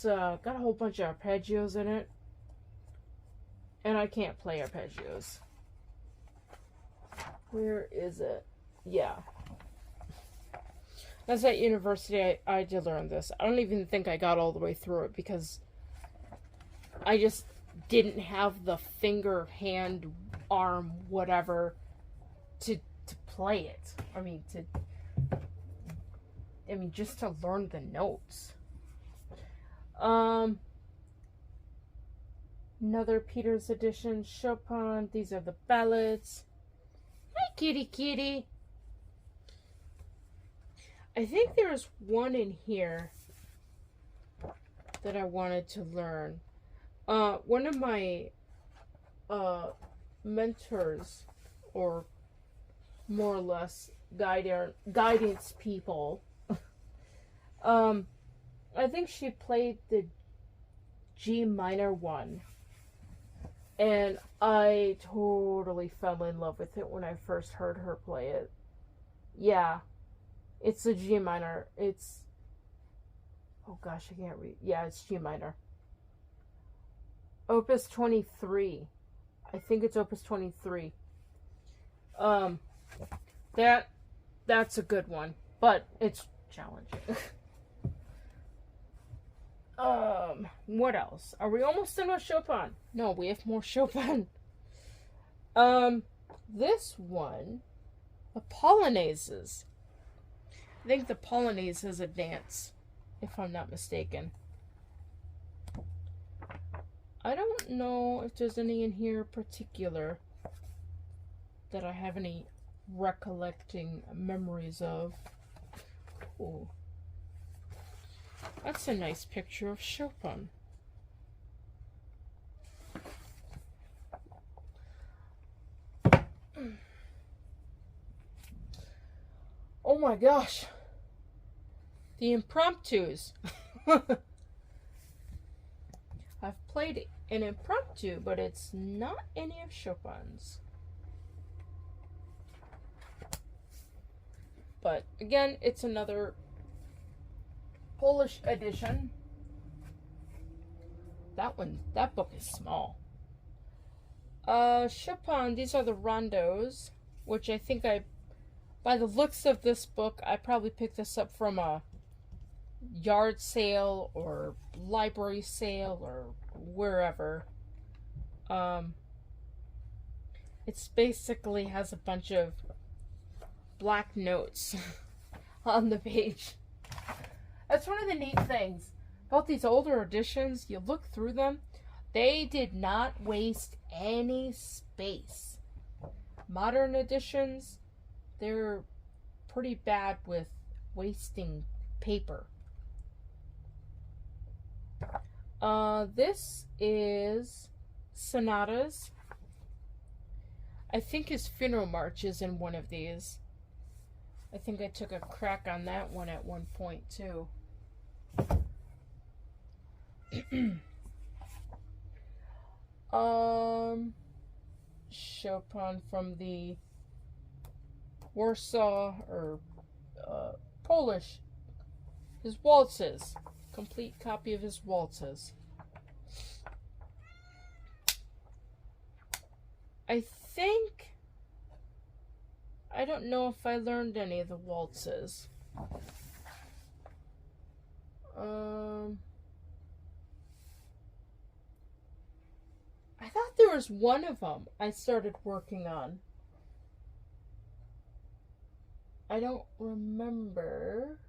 got a whole bunch of arpeggios in it, and I can't play arpeggios. Where is it? Yeah. I was at university, I did learn this. I don't even think I got all the way through it because I just didn't have the finger, hand, arm, whatever to play it. Just to learn the notes. Another Peter's edition, Chopin. These are the ballads. Hi, kitty, kitty. I think there's one in here that I wanted to learn. One of my mentors, or more or less guidance people, I think she played the G minor one, and I totally fell in love with it when I first heard her play it. Yeah. It's the G minor. It's, oh gosh, I can't read. Yeah, it's G minor. Opus 23. I think it's Opus 23. That's a good one, but it's challenging. What else? Are we almost done with Chopin? No, we have more Chopin. This one, the Polonaises. I think the Polonaise is a dance, if I'm not mistaken. I don't know if there's any in here particular that I have any recollecting memories of. Ooh. That's a nice picture of Chopin. Oh my gosh. The impromptus. I've played an impromptu, but it's not any of Chopin's. But again, it's another Polish edition. That book is small. Chopin, these are the rondos, which I think by the looks of this book, I probably picked this up from a yard sale or library sale or wherever. It's basically has a bunch of black notes on the page. That's one of the neat things about these older editions. You look through them, they did not waste any space. Modern editions, they're pretty bad with wasting paper. This is sonatas. I think his funeral march is in one of these. I think I took a crack on that one at one point too. Chopin from the Warsaw or Polish. His waltzes. Complete copy of his waltzes. I don't know if I learned any of the waltzes. I thought there was one of them I started working on. I don't remember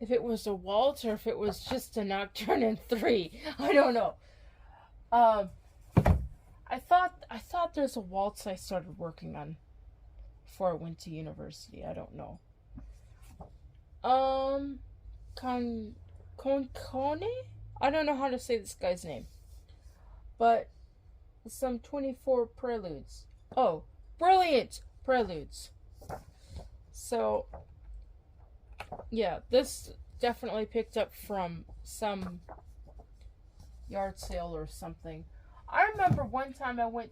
if it was a waltz or if it was just a nocturne in 3. I don't know. I thought there's a waltz I started working on before I went to university. I don't know. Concone? I don't know how to say this guy's name. But some 24 preludes. Oh, brilliant preludes. So, yeah, this definitely picked up from some yard sale or something. I remember one time I was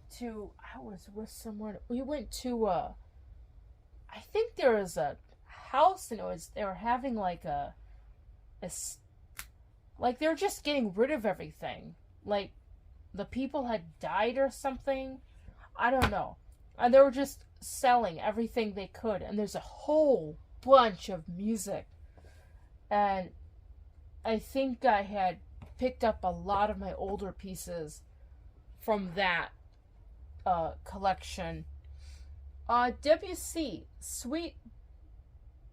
with someone. We went to I think there was a house, and they were having like like they were just getting rid of everything. Like the people had died or something. I don't know. And they were just selling everything they could, and there's a whole bunch of music. And I think I had picked up a lot of my older pieces from that collection. Debussy, Suite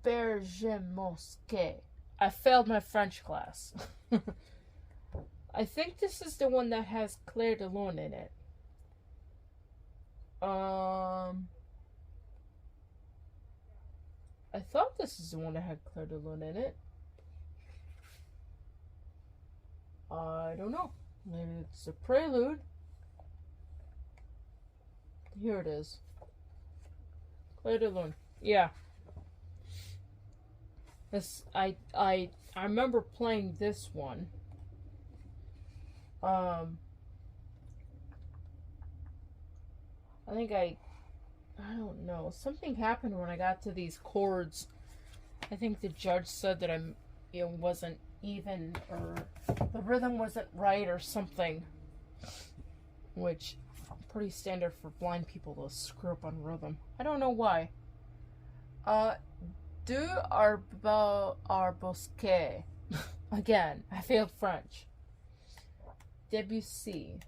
Berger Mosquet. I failed my French class. I think this is the one that has Clair de Lune in it. I thought this is the one that had Clair de Lune in it. I don't know. Maybe it's a prelude. Here it is. Clair de Lune. Yeah. This I remember playing this one. I think I don't know. Something happened when I got to these chords. I think the judge said that it wasn't even, or the rhythm wasn't right or something. Which pretty standard for blind people to screw up on rhythm. I don't know why. Du Arbosquet. Again, I failed French. Debussy.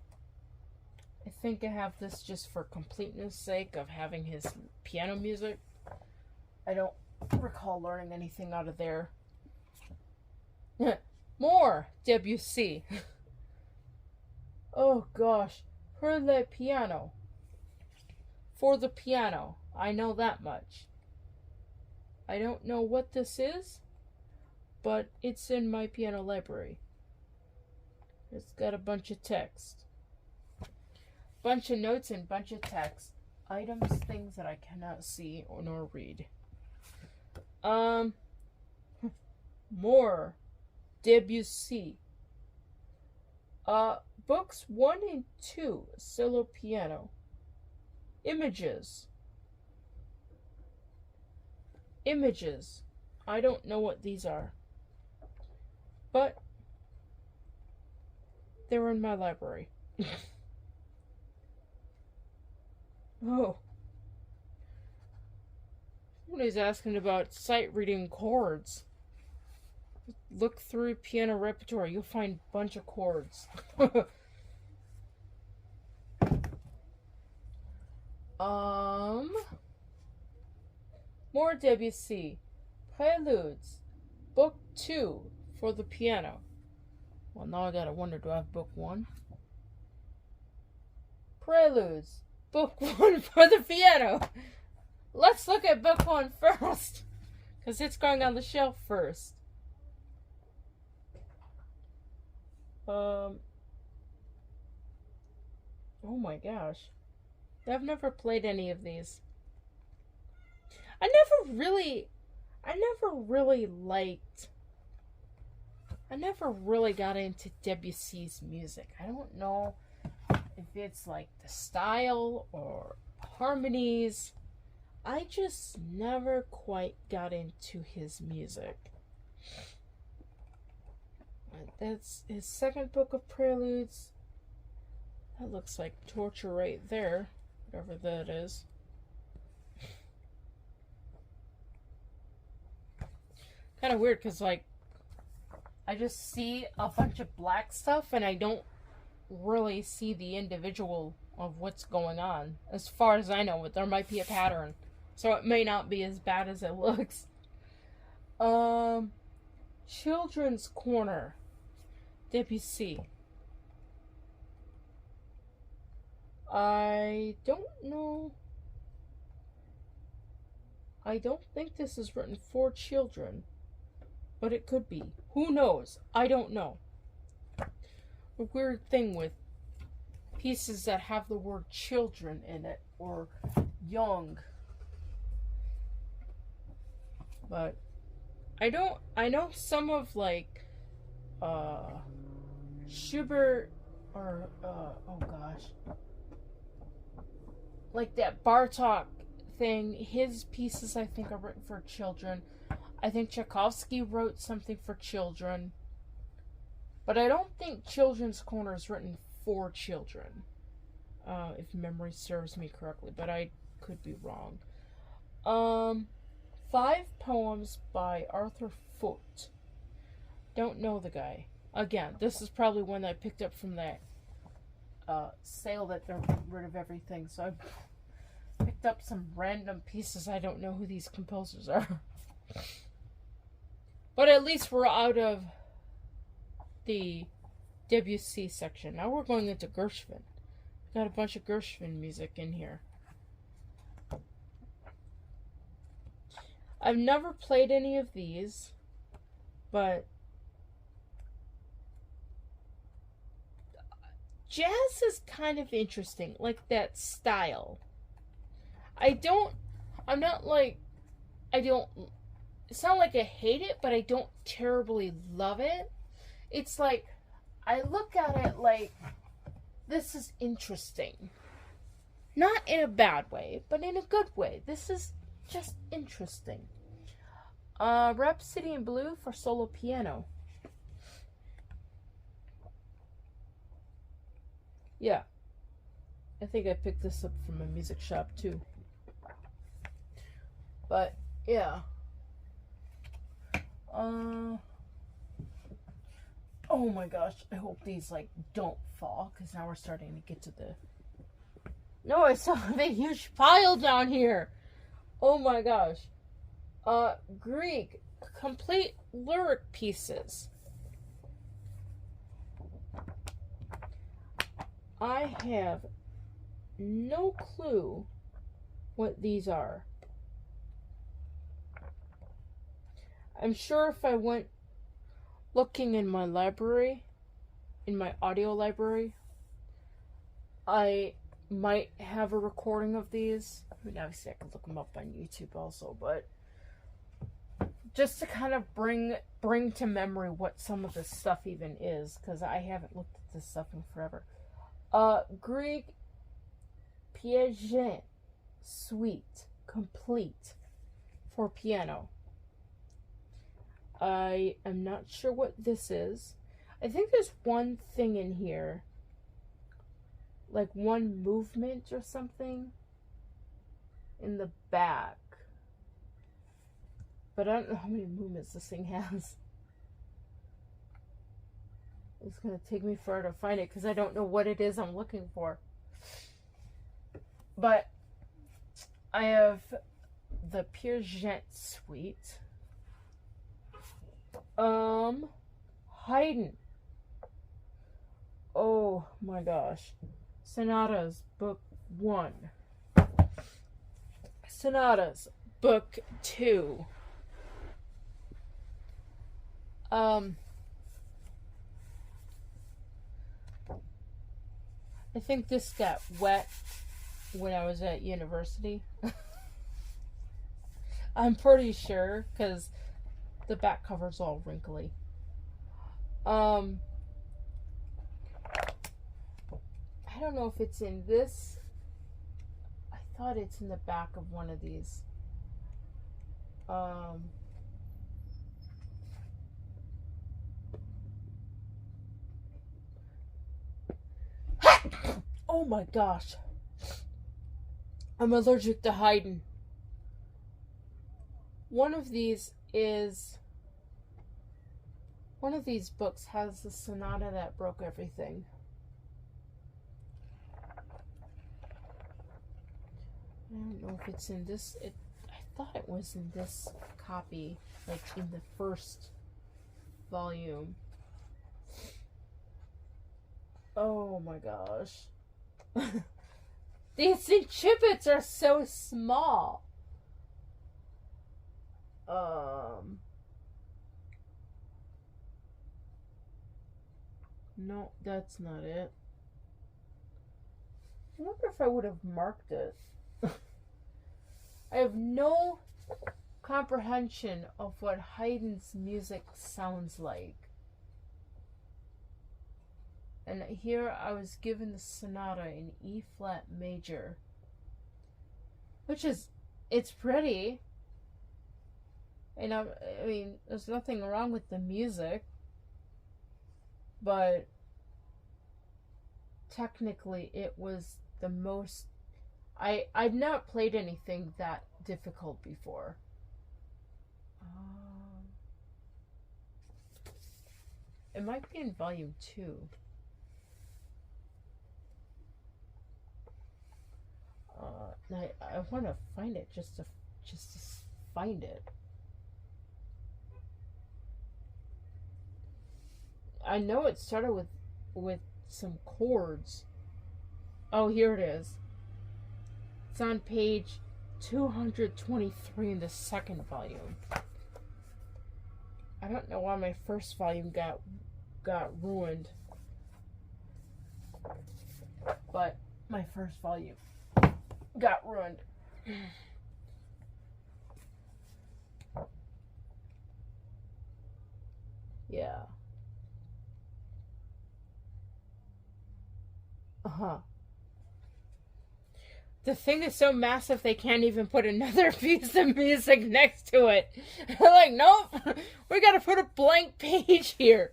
I think I have this just for completeness sake of having his piano music. I don't recall learning anything out of there. More Debussy. Oh gosh. For the piano. For the piano. I know that much. I don't know what this is, but it's in my piano library. It's got a bunch of text. Bunch of notes and bunch of text. Items, things that I cannot see or nor read. More Debussy. Books 1 and 2, solo piano. Images. Images. I don't know what these are. But they're in my library. Oh. Somebody's asking about sight reading chords. Look through piano repertoire. You'll find a bunch of chords. More Debussy. Preludes. Book 2 for the piano. Well, now I gotta wonder, do I have book 1? Preludes. Book 1 for the piano. Let's look at book 1 first, because it's going on the shelf first. Oh my gosh. I've never played any of these. I never really got into Debussy's music. I don't know if it's like the style or harmonies. I just never quite got into his music. That's his second book of preludes. That looks like torture right there, whatever that is. Kind of weird, because like I just see a bunch of black stuff and I don't really see the individual of what's going on. As far as I know, there might be a pattern, so it may not be as bad as it looks. Children's Corner. Debussy. I don't know. I don't think this is written for children, but it could be. Who knows? I don't know. A weird thing with pieces that have the word children in it, or young. But I know some of like Schubert, or oh gosh, like that Bartok thing, his pieces I think are written for children. I think Tchaikovsky wrote something for children, but I don't think Children's Corner is written for children, if memory serves me correctly, but I could be wrong. 5 poems by Arthur Foote. Don't know the guy. Again, this is probably one that I picked up from that sale that they're getting rid of everything, so I picked up some random pieces. I don't know who these composers are. But at least we're out of the Debussy section. Now we're going into Gershwin. Got a bunch of Gershwin music in here. I've never played any of these, but jazz is kind of interesting, like that style. It's not like I hate it, but I don't terribly love it. It's like, I look at it like, this is interesting. Not in a bad way, but in a good way. This is just interesting. Rhapsody in Blue for solo piano. Yeah. I think I picked this up from a music shop too. But, yeah. Oh my gosh, I hope these like don't fall, because now we're starting to get to the... No, I saw a huge pile down here. Oh my gosh. Grieg, complete lyric pieces. I have no clue what these are. I'm sure if I went looking in my library, in my audio library, I might have a recording of these. I mean, obviously I could look them up on YouTube also, but just to kind of bring to memory what some of this stuff even is, because I haven't looked at this stuff in forever. Grieg Piaget Suite Complete for piano. I am not sure what this is. I think there's one thing in here, like one movement or something in the back. But I don't know how many movements this thing has. It's going to take me forever to find it because I don't know what it is I'm looking for. But I have the Piaget Suite. Haydn. Oh my gosh. Sonatas, Book 1. Sonatas, Book 2. I think this got wet when I was at university. I'm pretty sure, because the back cover's all wrinkly. I don't know if it's in this. I thought it's in the back of one of these. Oh my gosh. I'm allergic to Haydn. One of these books has the sonata that broke everything. I don't know if it's in this. I thought it was in this copy, like in the first volume. Oh my gosh. These exhibits are so small. No, that's not it. I wonder if I would have marked it. I have no comprehension of what Haydn's music sounds like. And here I was given the sonata in E flat major, which is, it's pretty. And I mean, there's nothing wrong with the music, but technically it was the most, I'd not played anything that difficult before. It might be in volume 2. I want to find it just to find it. I know it started with some chords. Oh, here it is. It's on page 223 in the second volume. I don't know why my first volume got ruined, but my first volume got ruined. Yeah. The thing is so massive they can't even put another piece of music next to it. They're like, nope, we gotta put a blank page here.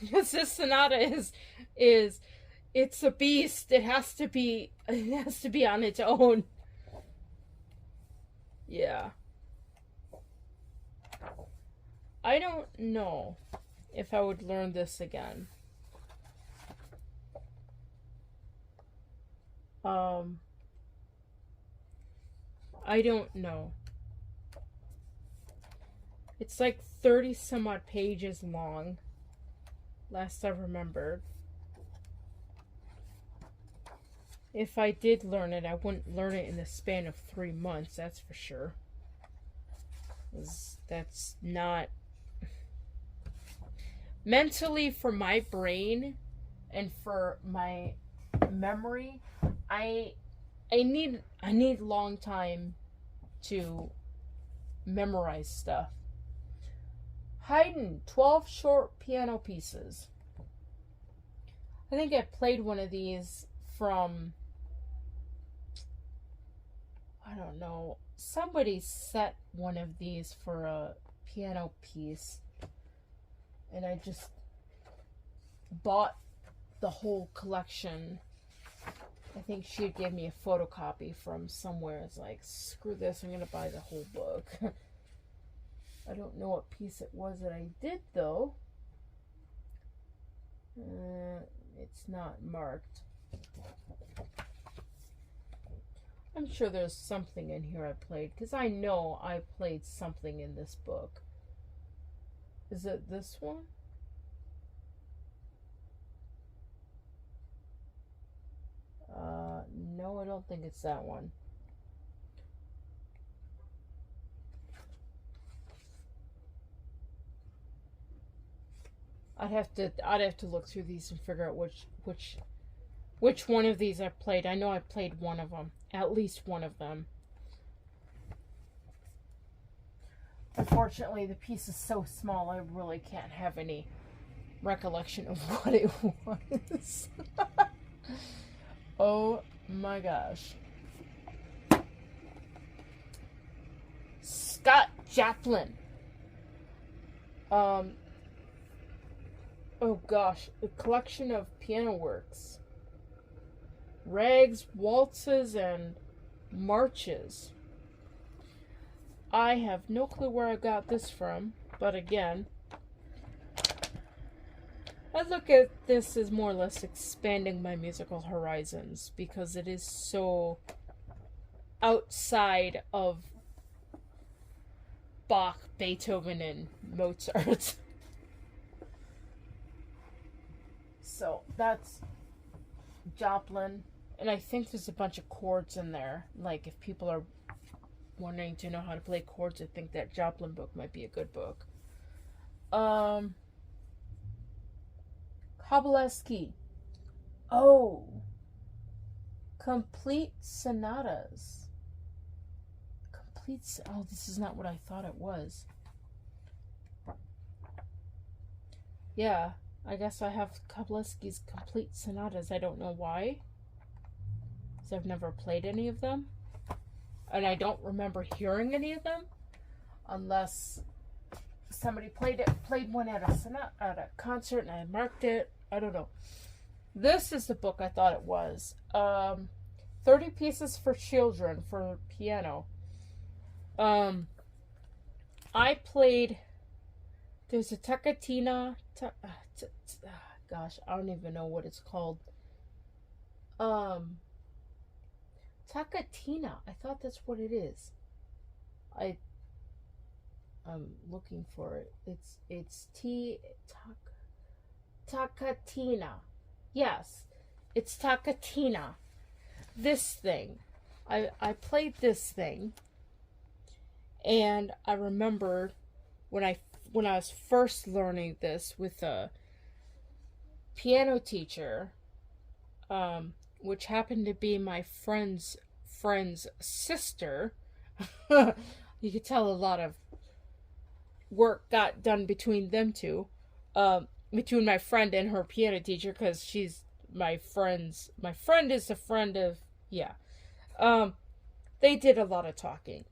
Because this sonata is it's a beast. It has to be on its own. Yeah. I don't know if I would learn this again. I don't know. It's like 30 some odd pages long, last I remembered. If I did learn it, I wouldn't learn it in the span of 3 months, that's for sure. That's not... Mentally, for my brain and for my memory, I need long time to memorize stuff. Haydn, 12 short piano pieces. I think I played one of these from, I don't know, somebody set one of these for a piano piece, and I just bought the whole collection. I think she had gave me a photocopy from somewhere. It's like, screw this, I'm gonna buy the whole book. I don't know what piece it was that I did, though. It's not marked. I'm sure there's something in here I played, because I know I played something in this book. Is it this one? No, I don't think it's that one. I'd have to look through these and figure out which one of these I played. I know I played one of them, at least one of them. Unfortunately, the piece is so small, I really can't have any recollection of what it was. Oh my gosh. Scott Joplin. Oh gosh, a collection of piano works. Rags, waltzes, and marches. I have no clue where I got this from, but again, I look at this as more or less expanding my musical horizons, because it is so outside of Bach, Beethoven, and Mozart. So that's Joplin, and I think there's a bunch of chords in there. Like, if people are wanting to know how to play chords, I think that Joplin book might be a good book. Kabalevsky. Oh. Complete sonatas. Oh, this is not what I thought it was. Yeah, I guess I have Kabalevsky's complete sonatas. I don't know why, because I've never played any of them. And I don't remember hearing any of them, unless somebody played one at a concert and I marked it. I don't know. This is the book I thought it was. 30 Pieces for Children for piano. I played. There's a Toccatina. Gosh, I don't even know what it's called. Toccatina. I thought that's what it is. I'm looking for it. It's Toccatina. Yes, it's Toccatina. This thing. I played this thing, and I remember when I was first learning this with a piano teacher, which happened to be my friend's sister. You could tell a lot of work got done between them two, between my friend and her piano teacher, because she's my friend is a friend of, yeah. They did a lot of talking.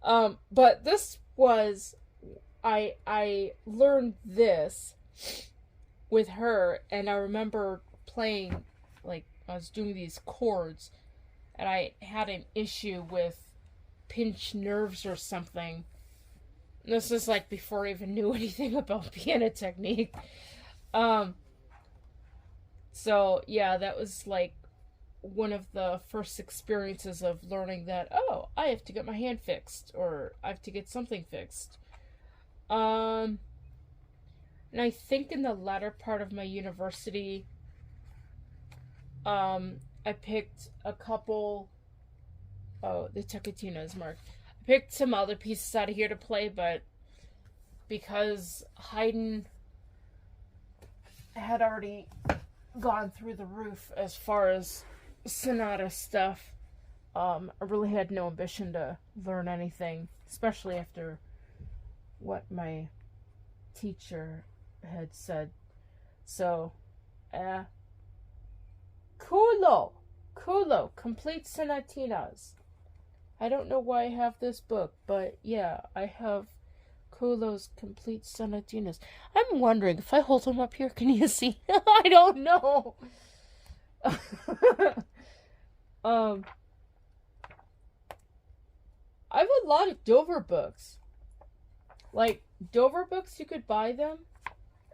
But this was, I learned this with her, and I remember playing, like, I was doing these chords, and I had an issue with pinched nerves or something. This is like before I even knew anything about piano technique. So yeah, that was like one of the first experiences of learning that, oh, I have to get my hand fixed, or I have to get something fixed. And I think in the latter part of my university, I picked a couple. Oh, the Toccatina is marked. I picked some other pieces out of here to play, but because Haydn had already gone through the roof as far as sonata stuff, I really had no ambition to learn anything, especially after what my teacher had said. So, Culo, Complete Sonatinas. I don't know why I have this book, but yeah, I have Culo's Complete Sonatinas. I'm wondering if I hold them up here, can you see? I don't know. I have a lot of Dover books. Like, Dover books, you could buy them.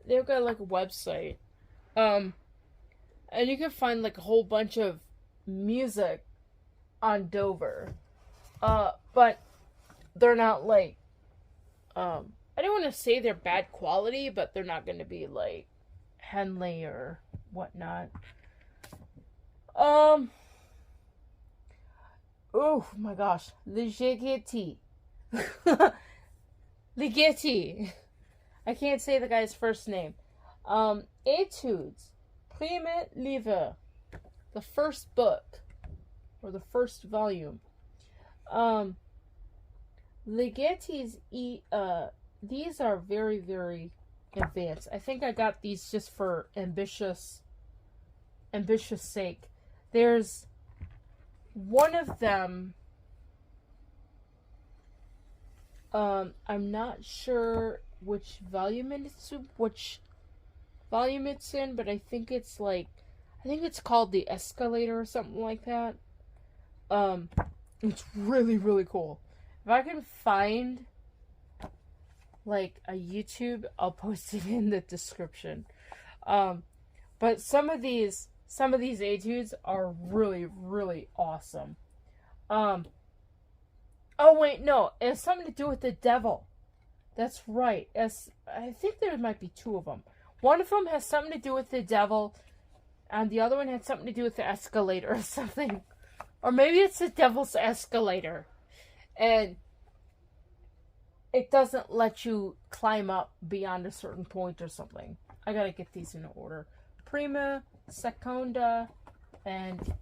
They've got, like, a website. And you can find, like, a whole bunch of music on Dover. But they're not, like, I don't want to say they're bad quality, but they're not going to be, like, Henley or whatnot. Oh my gosh. Ligeti. Ligeti. I can't say the guy's first name. Etudes. Premier livre. The first book. Or the first volume. Ligeti's these are very, very advanced. I think I got these just for ambitious sake. There's one of them, I'm not sure which volume it's in, but I think it's called The Escalator or something like that. It's really, really cool. If I can find, like, a YouTube, I'll post it in the description. But some of these etudes are really, really awesome. Oh wait, no, it has something to do with the devil. That's right. I think there might be two of them. One of them has something to do with the devil, and the other one had something to do with the escalator or something. Or maybe it's the devil's escalator. And it doesn't let you climb up beyond a certain point or something. I gotta get these in order. Prima, Seconda, and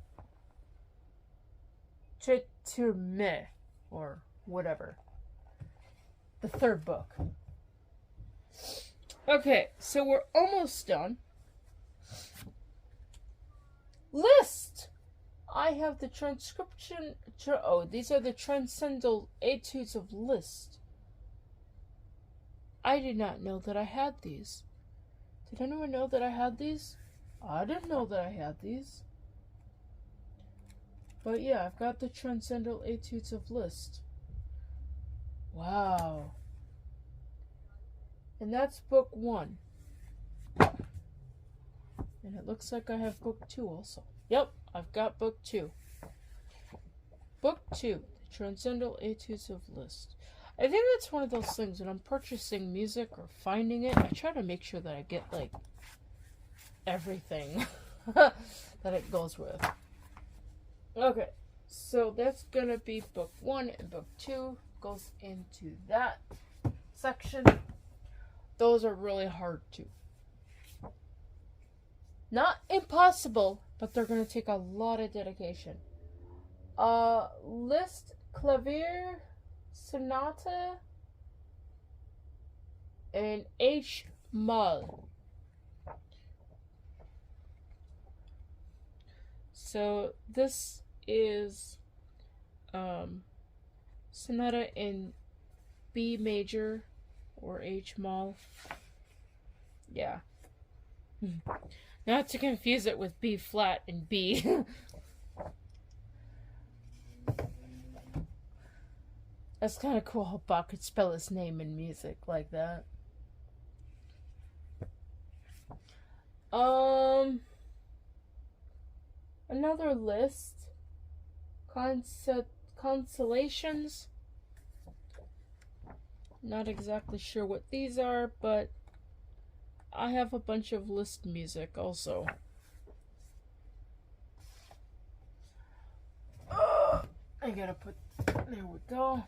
Cheturme, or whatever. The third book. Okay, so we're almost done. List! I have the transcription. These are the transcendental etudes of Liszt. I did not know that I had these. Did anyone know that I had these? I didn't know that I had these. But yeah, I've got the transcendental etudes of Liszt. Wow. And that's book 1. And it looks like I have book 2 also. Yep, I've got book 2. Book 2, the Transcendental Etudes of Liszt. I think that's one of those things when I'm purchasing music or finding it, I try to make sure that I get, like, everything that it goes with. Okay, so that's gonna be book 1, and book 2 goes into that section. Those are really hard too. Not impossible, but they're gonna take a lot of dedication. Liszt Clavier Sonata in H Moll. So this is sonata in B major or H Moll. Yeah. Not to confuse it with B flat and B. That's kind of cool how Bach could spell his name in music like that. Another list. Consolations. Not exactly sure what these are, but I have a bunch of Liszt music also. I gotta put. There we go.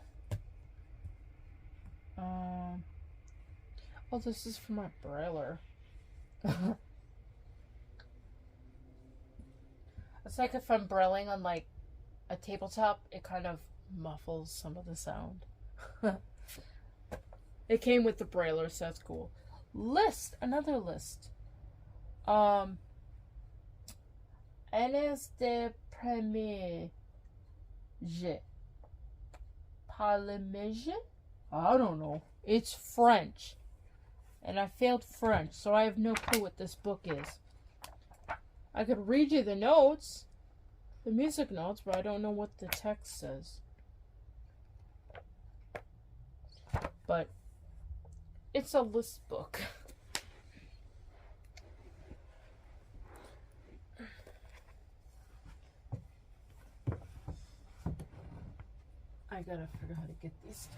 Oh, this is for my Brailler. It's like if I'm brailing on like a tabletop, it kind of muffles some of the sound. It came with the Brailler, so that's cool. List, another list. NSD Premier. Parlemege? I don't know. It's French. And I failed French, so I have no clue what this book is. I could read you the notes, the music notes, but I don't know what the text says. But it's a list book. I gotta figure out how to get these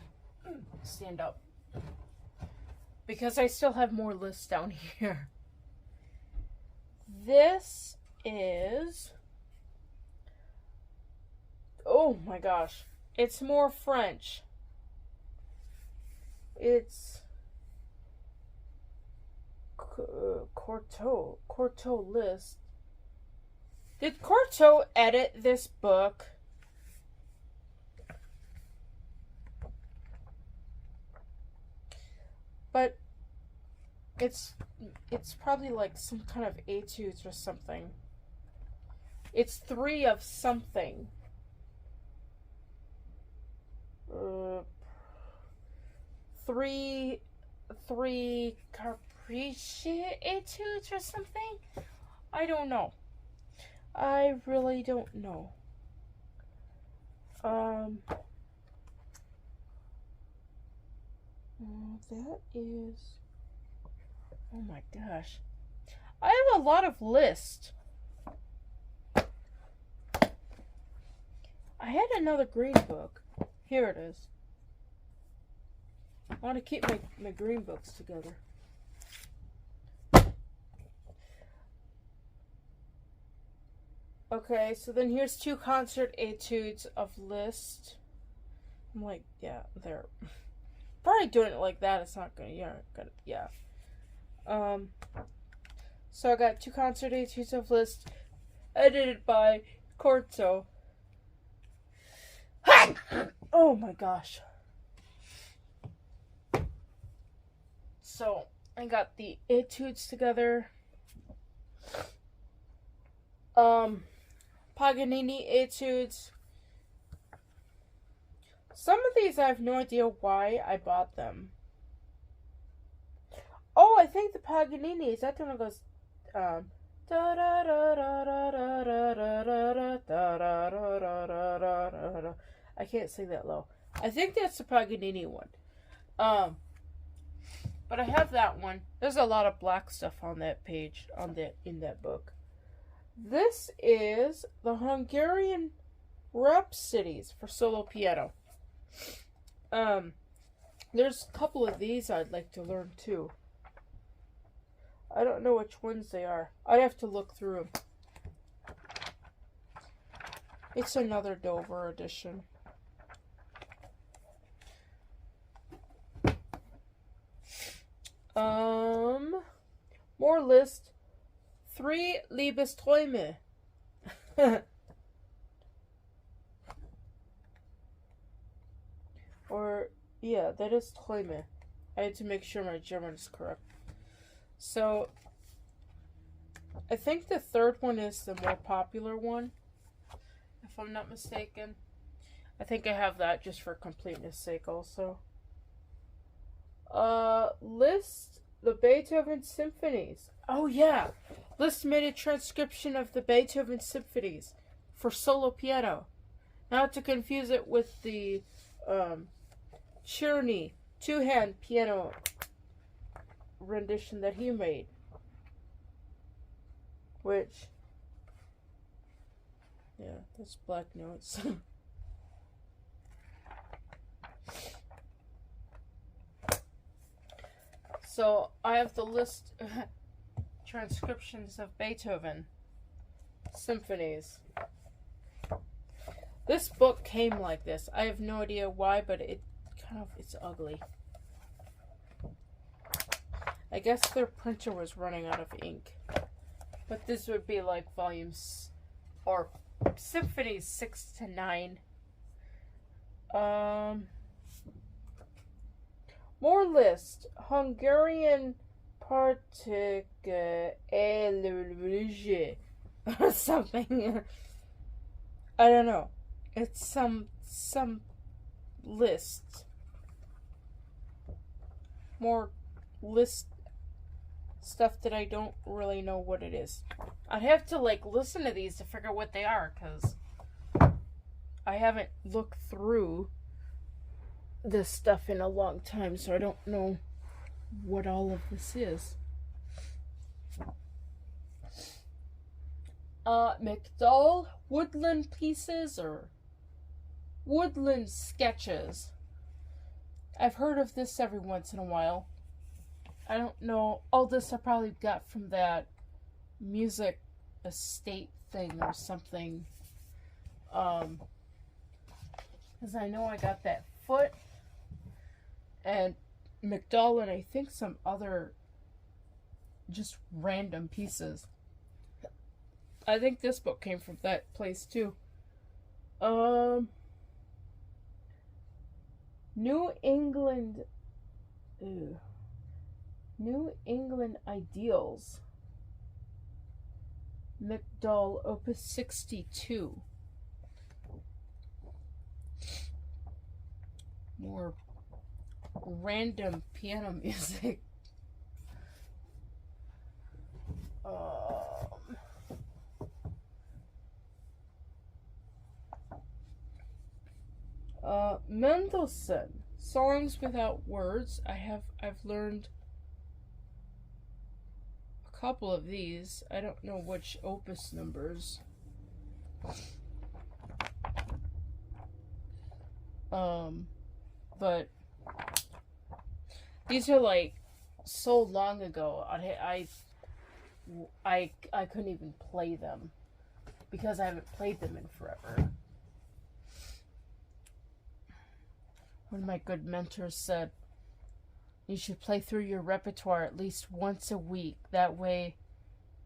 to stand up. Because I still have more lists down here. This is... Oh my gosh. It's more French. It's... Cortot list. Did Cortot edit this book? But it's probably like some kind of etudes or something. It's 3 of something. Three capricci etudes or something? I don't know. I really don't know. That is... Oh my gosh. I have a lot of lists. I had another green book. Here it is. I want to keep my green books together. Okay, so then here's 2 concert etudes of list. I'm like, yeah, there. Probably doing it like that, it's not gonna, yeah. So I got 2 concert etudes of list, edited by Cortot. Oh my gosh. So I got the etudes together. Paganini etudes. Some of these I have no idea why I bought them. Oh, I think the Paganini is that the one that goes I can't sing that low. I think that's the Paganini one. But I have that one. There's a lot of black stuff on that page in that book. This is the Hungarian Rhapsodies for solo piano. There's a couple of these I'd like to learn too. I don't know which ones they are. I'd have to look through them. It's another Dover edition. More list. 3 Liebesträume. Or, yeah, that is Träume. I had to make sure my German is correct. So, I think the third one is the more popular one, if I'm not mistaken. I think I have that just for completeness sake also. List the Beethoven symphonies. Oh yeah, Liszt made a transcription of the Beethoven symphonies for solo piano. Not to confuse it with the Czerny 2-hand piano rendition that he made. Which, yeah, that's black notes. So I have the list transcriptions of Beethoven symphonies. This book came like this. I have no idea why, but it's ugly. I guess their printer was running out of ink. But this would be like volumes or symphonies 6 to 9. More list. Hungarian Particularly. or something. I don't know. It's some list. More list stuff that I don't really know what it is. I'd have to listen to these to figure out what they are, because I haven't looked through this stuff in a long time, so I don't know what all of this is. McDowell Woodland Pieces or Woodland Sketches. I've heard of this every once in a while. I don't know. All this I probably got from that music estate thing or something. Because I know I got that foot and McDowell and I think some other just random pieces. I think this book came from that place too. New England Ideals. McDowell, Opus 62. More random piano music. Mendelssohn, Songs Without Words. I've learned a couple of these. I don't know which opus numbers. But these are so long ago. I couldn't even play them because I haven't played them in forever. One of my good mentors said, you should play through your repertoire at least once a week. That way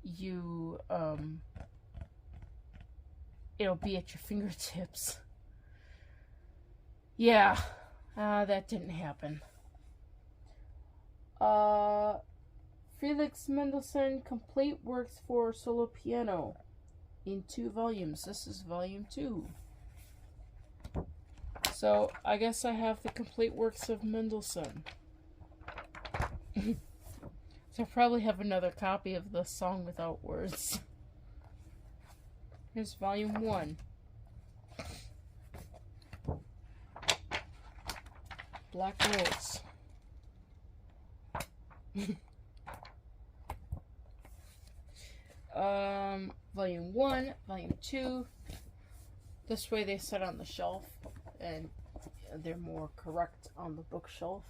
you, it'll be at your fingertips. Yeah, that didn't happen. Felix Mendelssohn Complete Works for Solo Piano in 2 volumes. This is volume 2. So, I guess I have the complete works of Mendelssohn. So, I probably have another copy of the Song Without Words. Here's volume 1. Black Rose. Volume 1, volume 2. This way they sit on the shelf, and they're more correct on the bookshelf.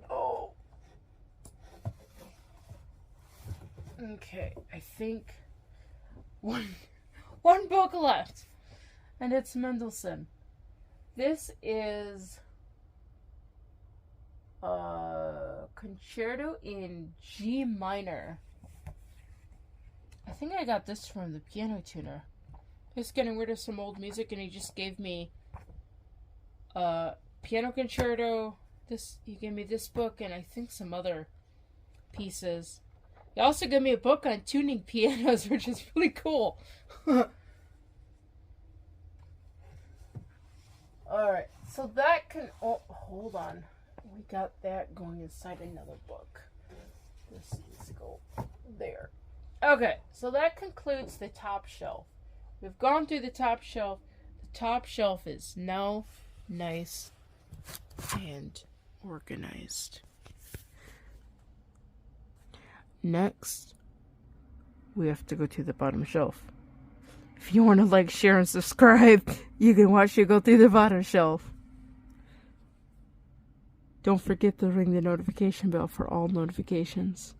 Oh. Okay, I think one book left, and it's Mendelssohn. This is Concerto in G minor. I think I got this from the piano tuner. He's getting rid of some old music, and he just gave me piano concerto. He gave me this book, and I think some other pieces. He also gave me a book on tuning pianos, which is really cool. Alright, so that can... Oh, hold on. We got that going inside another book. This needs to go there. Okay, so that concludes the top shelf. We've gone through the top shelf. The top shelf is now nice and organized. Next, we have to go to the bottom shelf. If you want to like, share, and subscribe, you can watch me go through the bottom shelf. Don't forget to ring the notification bell for all notifications.